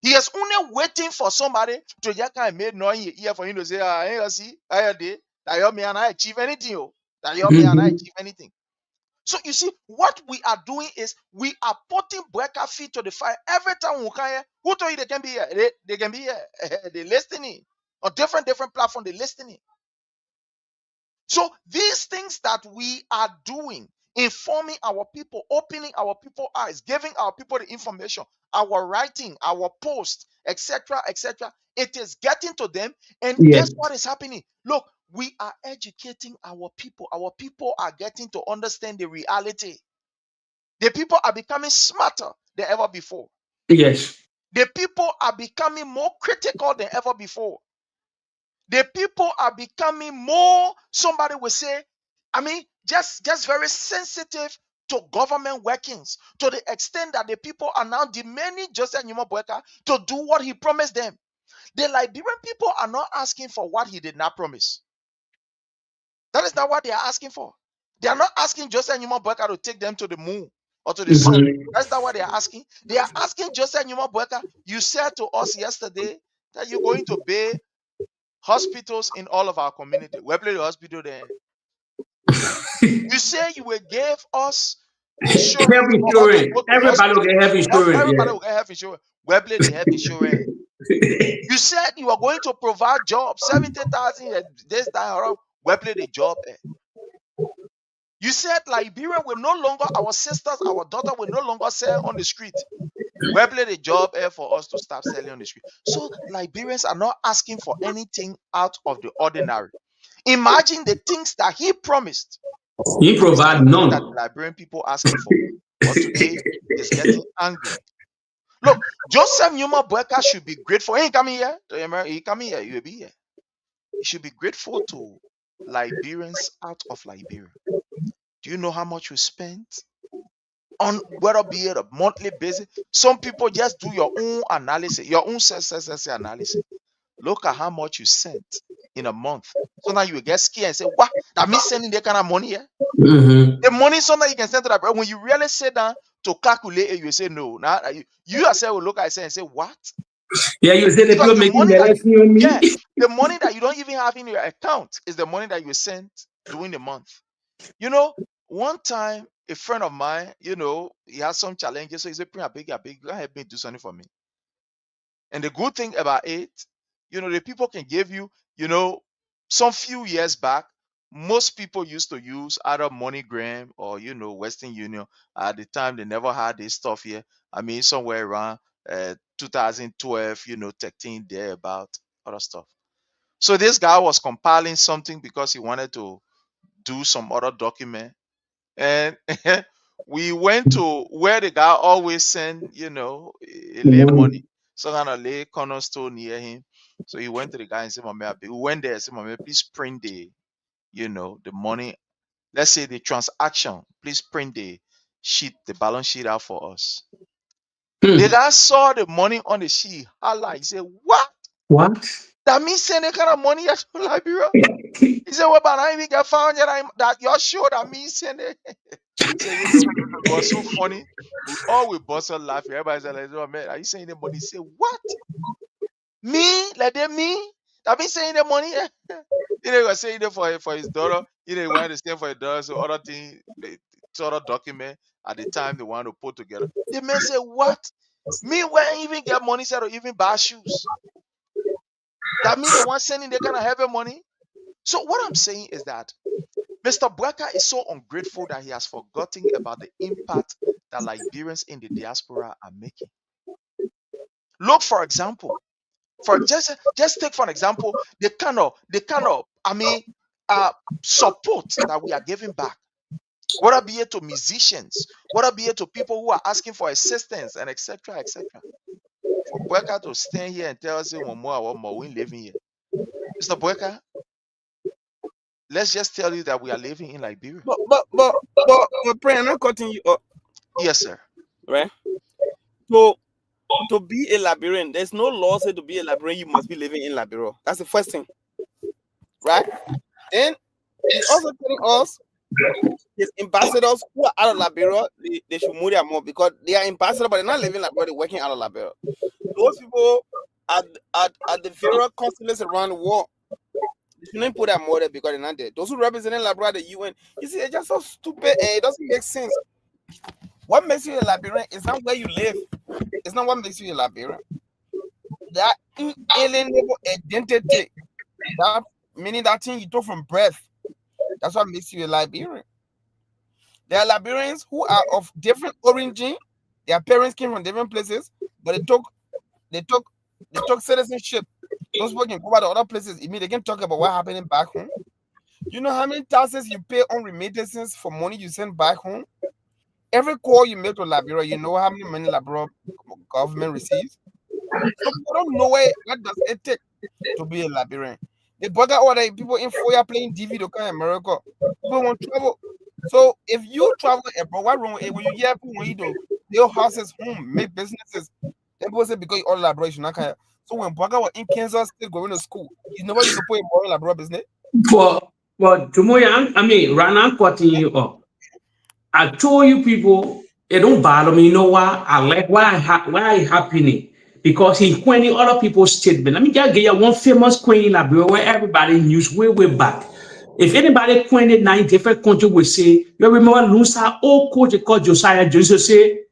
He is only waiting for somebody to just kind of make noise in ear for him to say, hey, see, I did, that you may not achieve anything, that you may not achieve anything. So you see, what we are doing is we are putting Boakai feet to the fire every time we can hear. Who told you they can be here? They can be here. They're listening on different platforms. They're listening. So these things that we are doing, informing our people, opening our people eyes, giving our people the information, our writing, our post, etc., etc., it is getting to them. And Yes. guess what is happening? Look, we are educating our people. Our people are getting to understand the reality. The people are becoming smarter than ever before. Yes. The people are becoming more critical than ever before. The people are becoming more, somebody will say, just very sensitive to government workings, to the extent that the people are now demanding Joseph Numa Boakai to do what he promised them. The Liberian people are not asking for what he did not promise. That is not what they are asking for. They are not asking Joseph Numa Boakai to take them to the moon or to the sun. That's not what they are asking. They are asking Joseph Numa Boakai, you said to us yesterday that you're going to build hospitals in all of our community. Where play the hospital there? You say you will give us insurance Health for us to insurance. go to Everybody will hospital. get health insurance. Everybody will get health insurance. Where play the health insurance? You said you are going to provide jobs, 70,000 this time around. Where play the job? You said Liberia will no longer, our sisters, our daughter will no longer sell on the street. Where play the job for us to start selling on the street? So Liberians are not asking for anything out of the ordinary. Imagine the things that he promised. He These are provide the things that none. the Liberian people are asking for. But today is getting angry. Look, Joseph Numa Boakai should be grateful. He ain't coming here to America. He coming here. He will be here. He should be grateful to Liberians out of Liberia. Do you know how much we spent on whether be it a monthly basis? Some people just do your own analysis, your own analysis. Look at how much you sent in a month. So now you will get scared and say, what? That means sending that kind of money here? The money sometimes you can send to that, but when you really sit down to calculate it, you say no. Now you yourself will look at it and say, what? Yeah, you say the Because people the making money the that lesson on me. the money that you don't even have in your account is the money that you sent during the month. You know, one time a friend of mine, he had some challenges, so he said, "Bring a big, go ahead me do something for me." And the good thing about it, the people can give you, some few years back, most people used to use either MoneyGram or Western Union. At the time, they never had this stuff here. Somewhere around 2012, 13 there about other stuff. So this guy was compiling something because he wanted to do some other document, and we went to where the guy always send, a lay money, some kind of lay cornerstone near him. So he went to the guy and said, "Mama, we went there and said, Mama, please print the money. Let's say the transaction. Please print the sheet, the balance sheet out for us." The guy saw the money on the sheet. He said, "What? What? That means sending kind of money to Liberia?" He said, "Well, but I even get found that you're sure that means sending." So it was so funny. We all we busted laughing. Everybody said, like, "Oh man, are you saying the money?" He said, "What? Me? Like that me? I've been saying the money." He was saying it for his daughter. He wanted to stay for his daughter. So other thing, the sort of document at the time they wanted to put together. The man said, "What? Me where even get money said or even buy shoes? That means they want sending they kind of heavy money." So what I'm saying is that Mr. Boakai is so ungrateful that he has forgotten about the impact that Liberians in the diaspora are making. Look, for example, just take for an example the kind of support that we are giving back. Whether be it to musicians, whether be it to people who are asking for assistance, and etc. etc. For Boakai to stand here and tell us one more, we living here, Mr. Boakai, let's just tell you that we are living in Liberia. But Pray, I'm not cutting you up. Yes, sir. Right? So to be a Liberian, there's no law say to be a Liberian you must be living in Liberia. That's the first thing. Right? Then he's also telling us his ambassadors who are out of Liberia, they should move there more because they are ambassadors, but they're not living in Liberia, they're working out of Liberia. Those people at the various consulates around the world, You shouldn't put that more there because they're not there. Those who represent Liberia, the UN, you see, it's just so stupid and it doesn't make sense. What makes you a Liberian is not where you live. It's not what makes you a Liberian. That inalienable identity, that meaning that thing you took from birth, that's what makes you a Liberian. There are Liberians who are of different origin. Their parents came from different places, but they took citizenship. Those people can go to other places. They can talk about what happening back home. You know how many taxes you pay on remittances for money you send back home? Every call you make to Liberia, you know how many money Liberia government receives. So people don't know what does it take to be a Liberian. They bug out all the people in Foya playing DV to come in America. People want travel. So if you travel abroad, what wrong with it? When you hear people when you do build houses, home, make businesses, then people say because you all Liberia, you not care. So when Boakai was in Kansas State going to school, you never used to put in Liberia business. For Jumoya, I mean, Rana cutting you up. I told you people, it don't bother me. You know why? I like why I happening. Because he quoting other people's statement. Let me just give you one famous queen in Liberia where everybody news way back. If anybody quoted 9 different countries will say, you remember Lusa, old coach called Josiah Joseph say,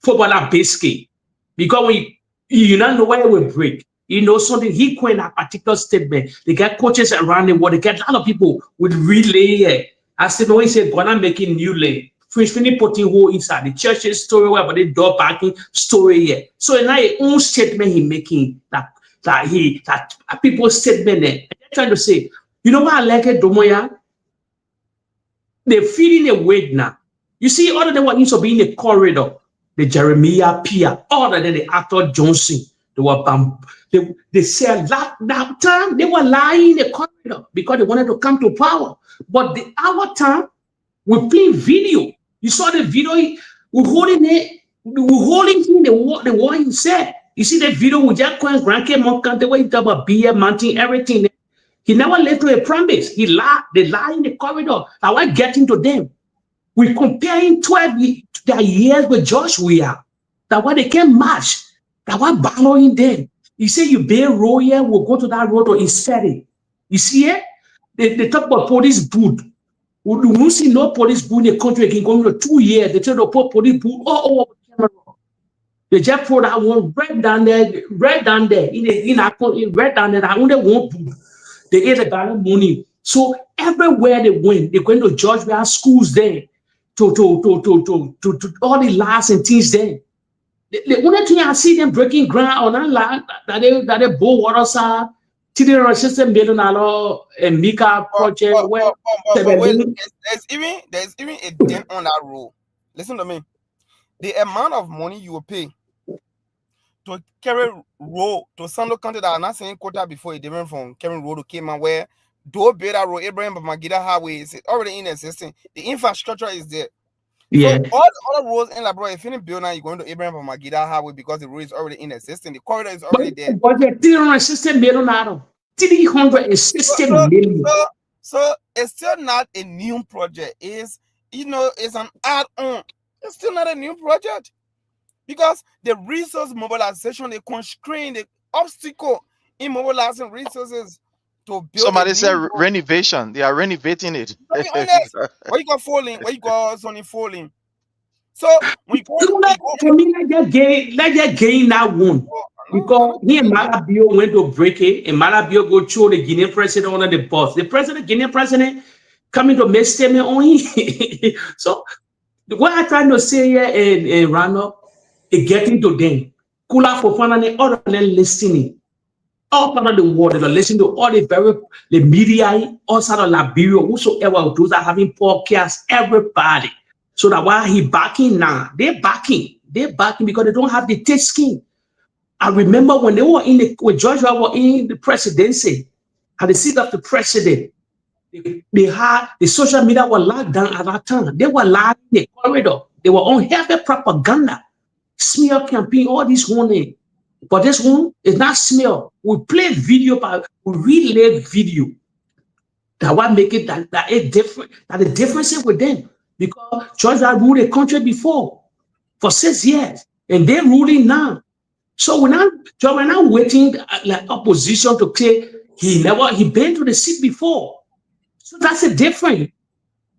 footballer biscuit. Because when you don't know where it will break. You know something, he coined a particular statement. They get coaches around the world, they get a lot of people with relay it. I said, no, he said, Ghana making new lane. Finish putting hole inside the church's story where about the door parking story here. So now his own statement he making that people's statement there. And they're trying to say, you know what I like it, Domoya? They're feeling a weight now. You see, other than what used to be in the corridor, the Jeremiah Pia, other than the actor Johnson, they said that time they were lying in the corridor because they wanted to come to power. But our time, we play video. You saw the video, we're holding it, we're holding him the war he said. You see the video with Jack Cohen's grandkid Monk, the way he talk about beer, mountain, everything. He never led to a promise. He lied, they lie in the corridor. I want getting to them. We're comparing 12 years with Joshua. That why they can't match. That why borrowing them. You say you bear road here, we'll go to that road or instead it. You see it? They talk about police boot. We don't see no police boot in the country again going to 2 years. They try to put police boot all over the camera. They just put that one red down there, red down there. Red down there, that only one boot. They get a lot of money. So everywhere they went, they're going to judge their schools there. To all the laws and things there. The only thing I see them breaking ground on that they bow water side, $360 million and Mika project. There's even a dent on that road. Listen to me. The amount of money you will pay to carry road to some country that are not saying quota before it went from carrying road to Cayman where do better road Abraham Magida highway is already in existing. The infrastructure is there. Yeah. So all the other roads in Liberia, if you didn't build now, you're going to Abraham Magida highway because the road is already in existing. The corridor is already there. But the $360 million. $360 million. So it's still not a new project. It's an add-on. It's still not a new project. Because the resource mobilization, they constrain the obstacle in mobilizing resources to build. Somebody said renovation. They are renovating it. Where you got falling? Where you got something falling? So we go. Let's just gain that one. Because he and Malabio went to break it, and Malabio go throw the Guinean president under the bus. The Guinean president coming to make statement on him. So what I'm trying to say here in Rano is getting to them. Kula Fofana and other than listening. All part of the world, they're listening to all the media, outside of Liberia, whosoever, those are having podcasts, everybody. So that why he backing now, they're backing because they don't have the thick skin. I remember when they were when Joshua was in the presidency, at the seat of the president, they had the social media were locked down at that time. They were locked in the corridor. They were on heavy propaganda, smear campaign, all this one. But this one is not smear. We play video, but we relay video. That what make it that it's different. That the difference is with them. Because Georgia ruled the country before for 6 years. And they're ruling now. So we're not waiting like opposition to say He been to the sea before. So that's a different.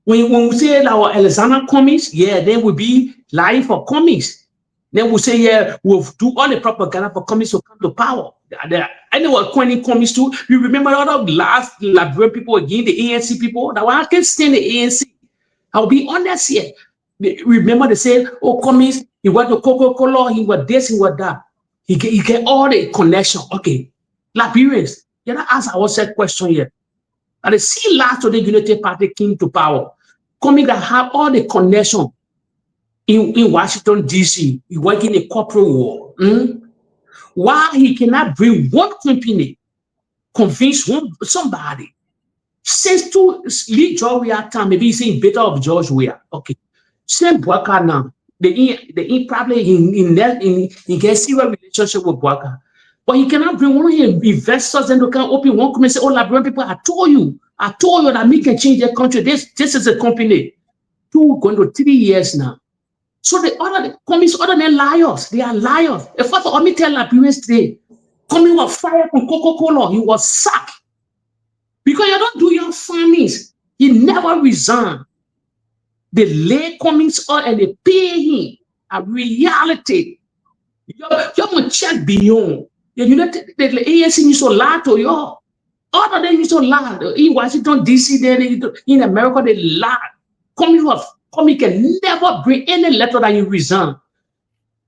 When we say our Alexander comics, yeah, then we'll be lying for comics. Then we'll say, yeah, we'll do all the propaganda for comics to come to power. Anyone coining comics too. You remember all the last Liberian people again, the ANC people that I can't stand the ANC. I'll be honest here. Remember they said, oh, comics, he went to Coca-Cola, he was this, he was that. He get all the connection. Okay. Liberians, you know, ask ourselves a question here. And the see last of the Unity Party came to power, coming that have all the connection in Washington, D.C., he working in a corporate war. Why he cannot bring one company, convince somebody, since to lead George Weah time, maybe he's saying better of George Weah. Okay. Same Boakai now. They probably in get serious relationship with Boakai. But he cannot bring one of his investors and they can open one company and say, oh, Liberian people, I told you that we can change their country. This is a company. 2 going to 3 years now. So the other companies, other than liars, they are liars. In fact, let me tell Liberians today, company was fired from Coca-Cola, he was sacked. Because you don't do your findings. He never resigned. They lay Cummings on and they pay him a reality. You're going to check beyond. You know, the ANC used to lie to you. Other than used to lie. In Washington, D.C., in America, they lie. Cummings can never bring any letter that you resign.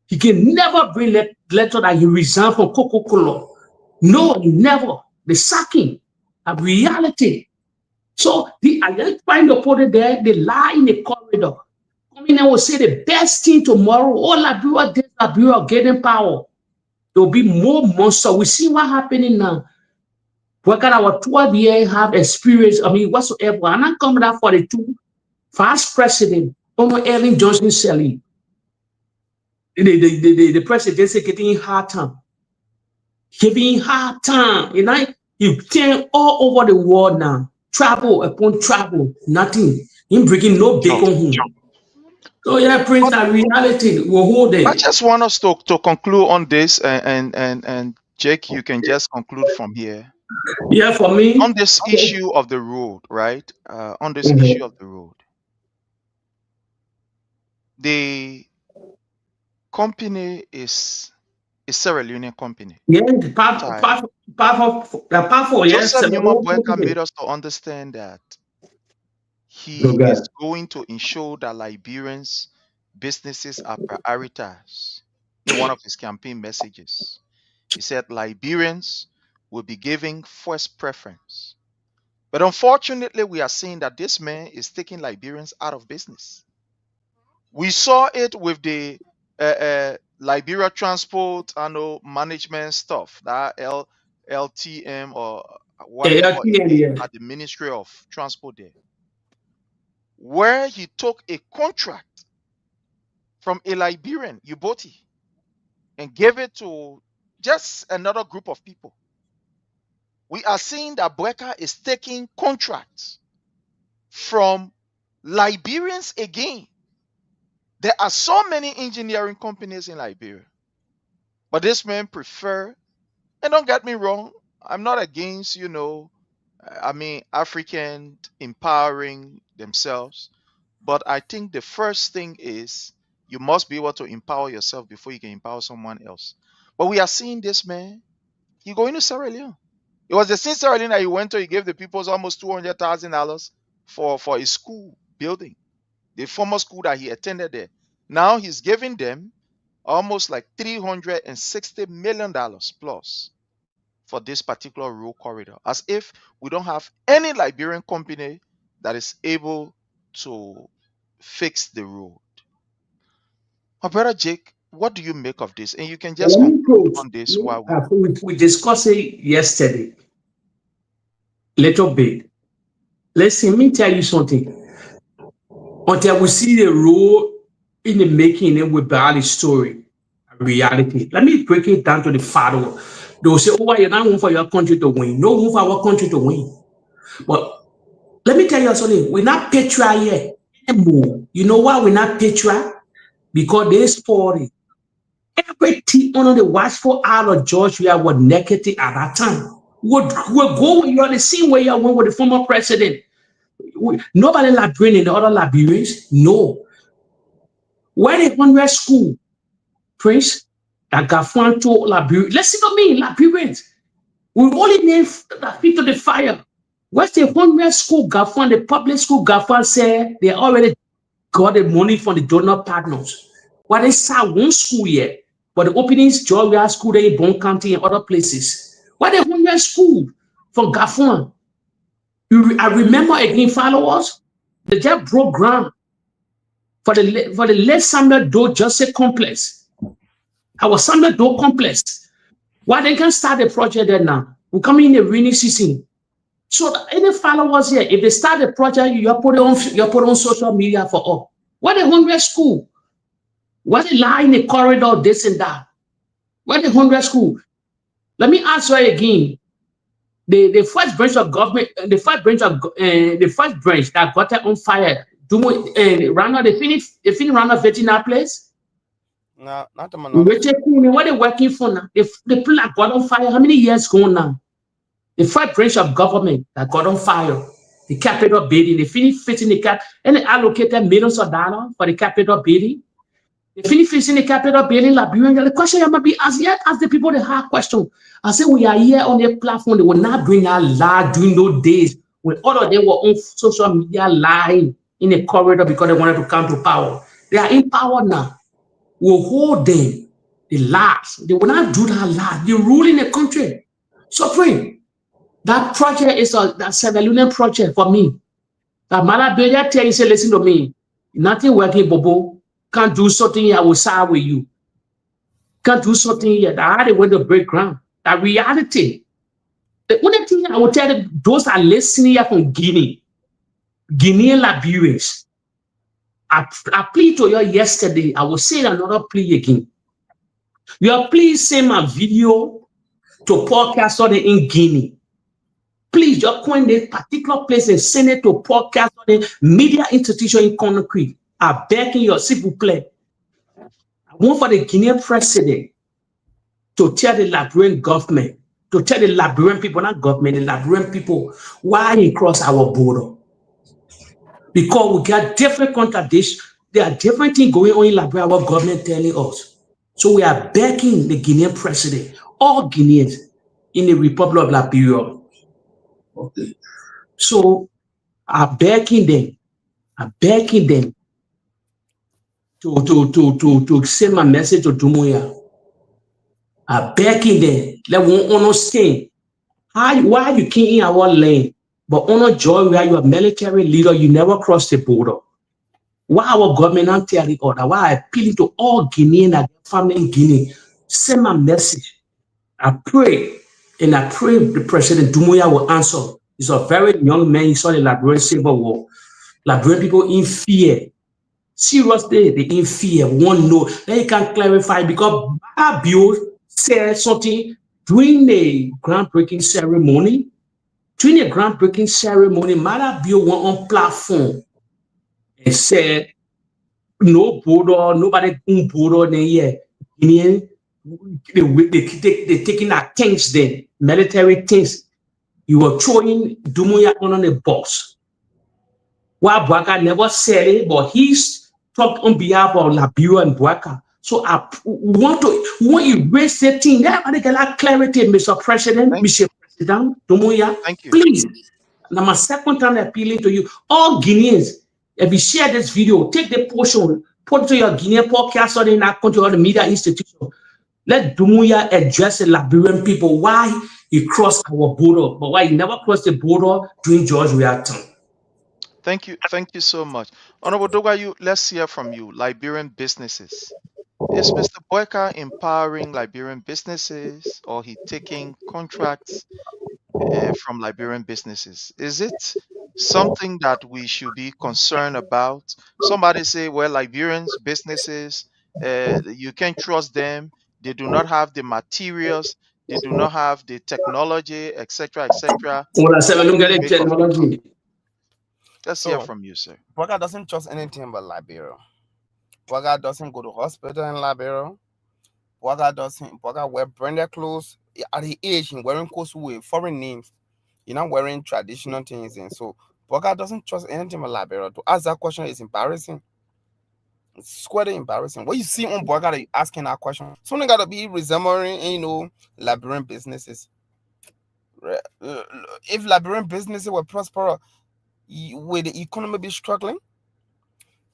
He can never bring letter that you resign from Coca-Cola. No, never. They sack him. A reality. So the identifying the opponent there, they lie in the corridor. Coming and will say the best thing tomorrow, all Liberia getting power. There will be more monster. We see what happening now. We got our 12 years have experience, whatsoever. And I'm coming out for the 2 vice president, Ellen Johnson Sirleaf. The presidency getting hard time. Giving hard time. You know, you turn all over the world now. Travel upon travel, nothing. Him bringing no bacon home. So yeah, Prince, that reality will hold it. I just want us to conclude on this, and Jake, you can just conclude from here. Yeah, for me. On this issue of the road, right? On this issue of the road. The company is a Sierra Leonean company. Yeah, powerful. Yes. Joseph Newman Boakai made us to understand that he is going to ensure that Liberians' businesses are prioritized. In one of his campaign messages, he said Liberians will be giving first preference. But unfortunately, we are seeing that this man is taking Liberians out of business. We saw it with the Liberia Transport management stuff, that LTM or whatever it is at the Ministry of Transport there, where he took a contract from a Liberian, Uboti, and gave it to just another group of people. We are seeing that Boakai is taking contracts from Liberians again. There are so many engineering companies in Liberia, but this man prefer, and don't get me wrong, I'm not against, African empowering themselves, but I think the first thing is you must be able to empower yourself before you can empower someone else. But we are seeing this man, he going to Sierra Leone. It was the same Sierra Leone that he went to, he gave the people almost $200,000 for a school building, the former school that he attended there. Now he's giving them almost like $360 million plus for this particular road corridor, as if we don't have any Liberian company that is able to fix the road. My brother Jake, what do you make of this? And you can just conclude on this while we discussed it yesterday. Little bit. Let me tell you something. Until we see the road in the making, it will be the story, reality. Let me break it down to the father. They will say, oh, you're not room for your country to win. No room for our country to win. But let me tell you something. We're not patriot yet anymore. You know why we're not patriot? Because they spoiled everything under the watchful eye of George Weah was negative at that time. would go where you are the same way you went with the former president. Nobody Liberian in the other Liberians. No. Where the 100 school, Prince, that got fun to Liberia. Listen to me, Liberians. We only name that feet to the fire. Where's the 100 school Gafan, the public school Gafan said they already got the money from the donor partners. Why they saw one school yet, but the openings, Georgia school there in Bon County and other places. Why the 100 school from Gafan? I remember again, followers, they just broke ground for the late Samuel Doe Joseph complex. Our Samuel Doe complex. Why they can start the project there now? We're coming in the rainy season. So any followers here, if they start the project, you put it on social media for all. Why the 100 school? Why they lie in the corridor, this and that? Why the 100 school? Let me ask you again. The first branch of government, the first branch that got it on fire, they finish renovating that place? No, not the man. What they working for now? The plan got on fire. How many years ago now? The first branch of government that got on fire, the capital building, they finished fixing the cap and they allocated millions of dollars for the capital building. They finished fixing the capital building, Liberia. The question you might be asked, yet ask the people the hard question. I say we are here on the platform. They will not bring out lie during those days when all of them were on social media lying in the corridor because they wanted to come to power. They are in power now. We'll hold them. The lies. They will not do that lie. They're ruling the country. So pray. That project is that Sierra Leonean project for me. That Maada tell you, say, listen to me. Nothing working, Bobo. Can't do something here, I will side with you. Can't do something here. That how they went to break ground. That reality. The only thing I will tell them, those are listening here from Guinea, Guinean Liberians. I plead to you yesterday. I will say another plea again. You are please send my video to podcast in Guinea. Please just point this particular place and send it to podcast on the media institution in Conakry. I beg you, s'il vous plaît. I want for the Guinean president to tell the Liberian government, to tell the Liberian people, not government, the Liberian people, why he cross our border. Because we got different contradictions. There are different things going on in Liberia, our government telling us. So we are backing the Guinean president, all Guineans in the Republic of Liberia. Okay. So I'm backing them to send my message to Dumuya. I'm backing them. Let one understand why you came in our land, but honor joy where you are military leader, you never cross the border. Why our government not tell the order? Why I appealing to all Guinean and family in Guinea? Send my message. I pray, and I pray the President Dumuya will answer. He's a very young man. He saw the Liberian Civil War. Liberian people in fear. Seriously, they in fear. One no. Then you can clarify because Abio said something during the groundbreaking ceremony. During the groundbreaking ceremony, Maada Bio went on platform and said, no border, nobody in border there. They taking our things then, military things. You were throwing Dumuya on the box. While Boakai never said it, but he's talked on behalf of Liberia and Boakai. So I want you raise that thing. Everybody get that clarity, Mr. President, Mr. President Dumuya. Please. Now my second time appealing to you, all Guineans, if you share this video, take the portion, put it to your Guinean podcast or in that country or the media institution. Let Dumuya address the Liberian people why he crossed our border, but why he never crossed the border during George Reactor. Thank you so much. Honorable Dogayu, let's hear from you. Liberian businesses. Is Mr. Boakai empowering Liberian businesses or he taking contracts from Liberian businesses? Is it something that we should be concerned about? Somebody say, well, Liberians businesses, you can't trust them. They do not have the materials. They do not have the technology, etc., etc. Let's hear from you, sir. Boakai doesn't trust anything but Liberia. Boakai doesn't go to hospital in Liberia. Boakai wear branded clothes. At the age, he wearing clothes with foreign names. You're not wearing traditional things, and so Boakai doesn't trust anything about Liberia. To ask that question is embarrassing. It's squarely embarrassing. What you see on Boakai that you asking that question, something gotta be resembling, Liberian businesses. If Liberian businesses were prosperous, will the economy be struggling?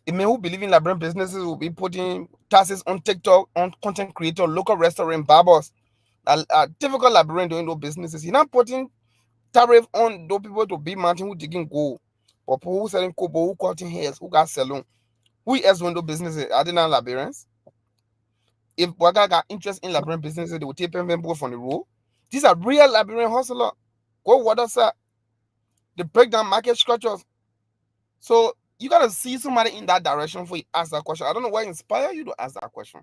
It may who believe in Liberian businesses will be putting taxes on TikTok, on content creator, local restaurant, barbers. Typical Liberian doing those businesses. You're not putting tariff on those people to be mountain who digging gold, or people who selling kobo, who cutting hairs, who got salon. Who else doing those businesses? Are they not Liberians? If Boakai got interest in Liberian businesses, they will take people from the road. These are real Liberian hustlers. Go water sir. They break down market structures. So you gotta see somebody in that direction before you ask that question. I don't know what inspired you to ask that question,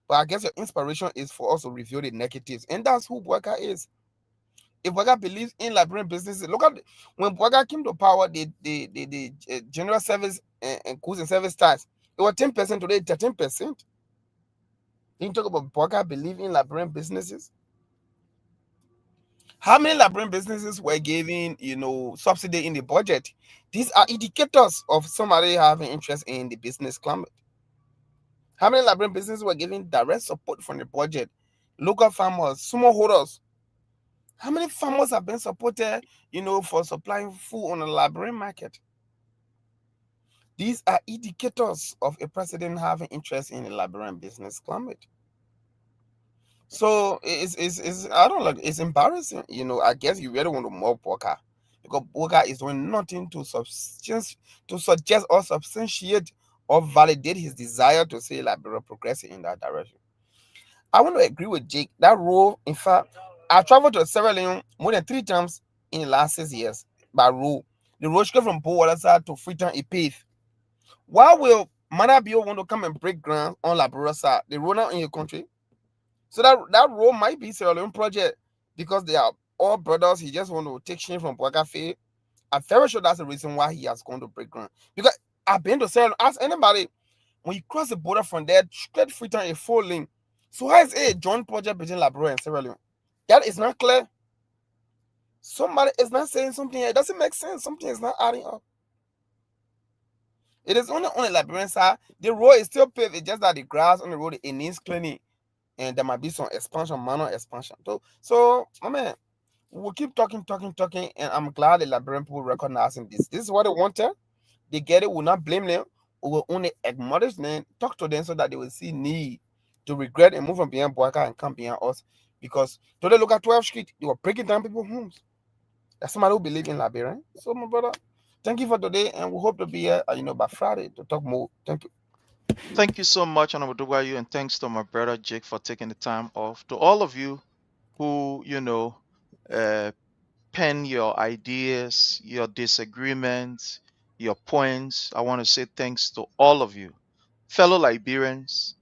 but I guess your inspiration is for us to review the negatives, and that's who Boakai is. If Boakai believes in Liberian businesses, look at when Boakai came to power, the general service and goods and service tax, it was 10%, today 13%. You talk about Boakai believe in Liberian businesses. How many Liberian businesses were given, subsidy in the budget? These are indicators of somebody having interest in the business climate. How many Liberian businesses were given direct support from the budget? Local farmers, smallholders. How many farmers have been supported, for supplying food on the Liberian market? These are indicators of a president having interest in the Liberian business climate. So it's embarrassing. I guess you really want to mob Boakai, because Boakai is doing nothing to suggest or substantiate or validate his desire to see Liberia progressing in that direction. I want to agree with Jake. That road, in fact, I traveled to Sierra Leone more than 3 times in the last 6 years by road. The road straight from Boakai to Freetown is paved. Why will Maada want to come and break ground on Liberia side? The road now in your country. So that road might be Sierra Leone project, because they are all brothers. He just want to take shame from Boakai. I'm very sure that's the reason why he has gone to break ground. Because I've been to Sierra Leone. Ask anybody, when you cross the border from there, straight Freetown is 4 lane. So how is it a joint project between Liberia and Sierra Leone? That is not clear. Somebody is not saying something here. It doesn't make sense. Something is not adding up. It is only on the Liberian side. The road is still paved. It's just that the grass on the road, it needs cleaning. And there might be some expansion, minor expansion. So I mean, we'll keep talking, and I'm glad the Liberian people recognizing this. This is what they wanted. They get it. We'll not blame them. We will only acknowledge them, talk to them so that they will see need to regret and move from behind Boakai and come behind us. Because today, look at 12th Street. They were breaking down people's homes. That's somebody who believes in Liberia. So, my brother, thank you for today, and we hope to be here, by Friday to talk more. Thank you. Thank you so much, Honorable Dugayu, and thanks to my brother Jake for taking the time off. To all of you who, pen your ideas, your disagreements, your points, I want to say thanks to all of you. Fellow Liberians,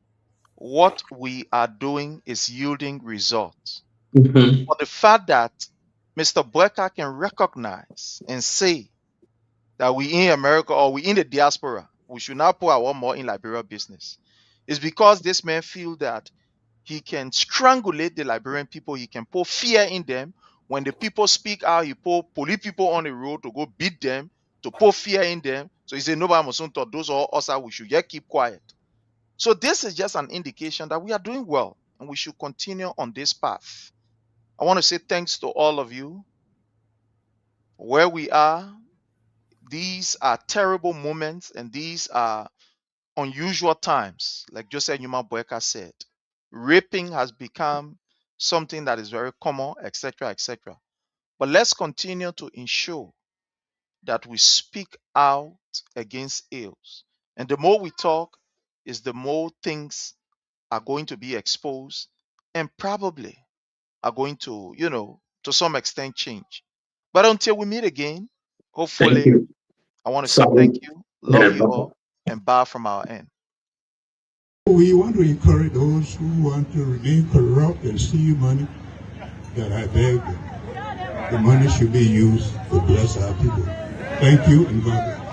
what we are doing is yielding results. But the fact that Mr. Boakai can recognize and say that we in America or we in the diaspora, we should not put our more in Liberia business, is because this man feel that he can strangulate the Liberian people. He can put fear in them. When the people speak out, he put police people on the road to go beat them, to put fear in them. So he said, nobody must talk. Those are us. We should just keep quiet. So this is just an indication that we are doing well and we should continue on this path. I want to say thanks to all of you. Where we are, these are terrible moments and these are unusual times. Like Joseph Newman Boakai said, raping has become something that is very common, etc., etc. But let's continue to ensure that we speak out against ills. And the more we talk, is the more things are going to be exposed and probably are going to, to some extent change. But until we meet again, hopefully, Thank you. I want to say thank you, love you Bye-bye. all, and bow from our end. We want to encourage those who want to remain corrupt and steal money, that I beg them. The money should be used to bless our people. Thank you and God bless.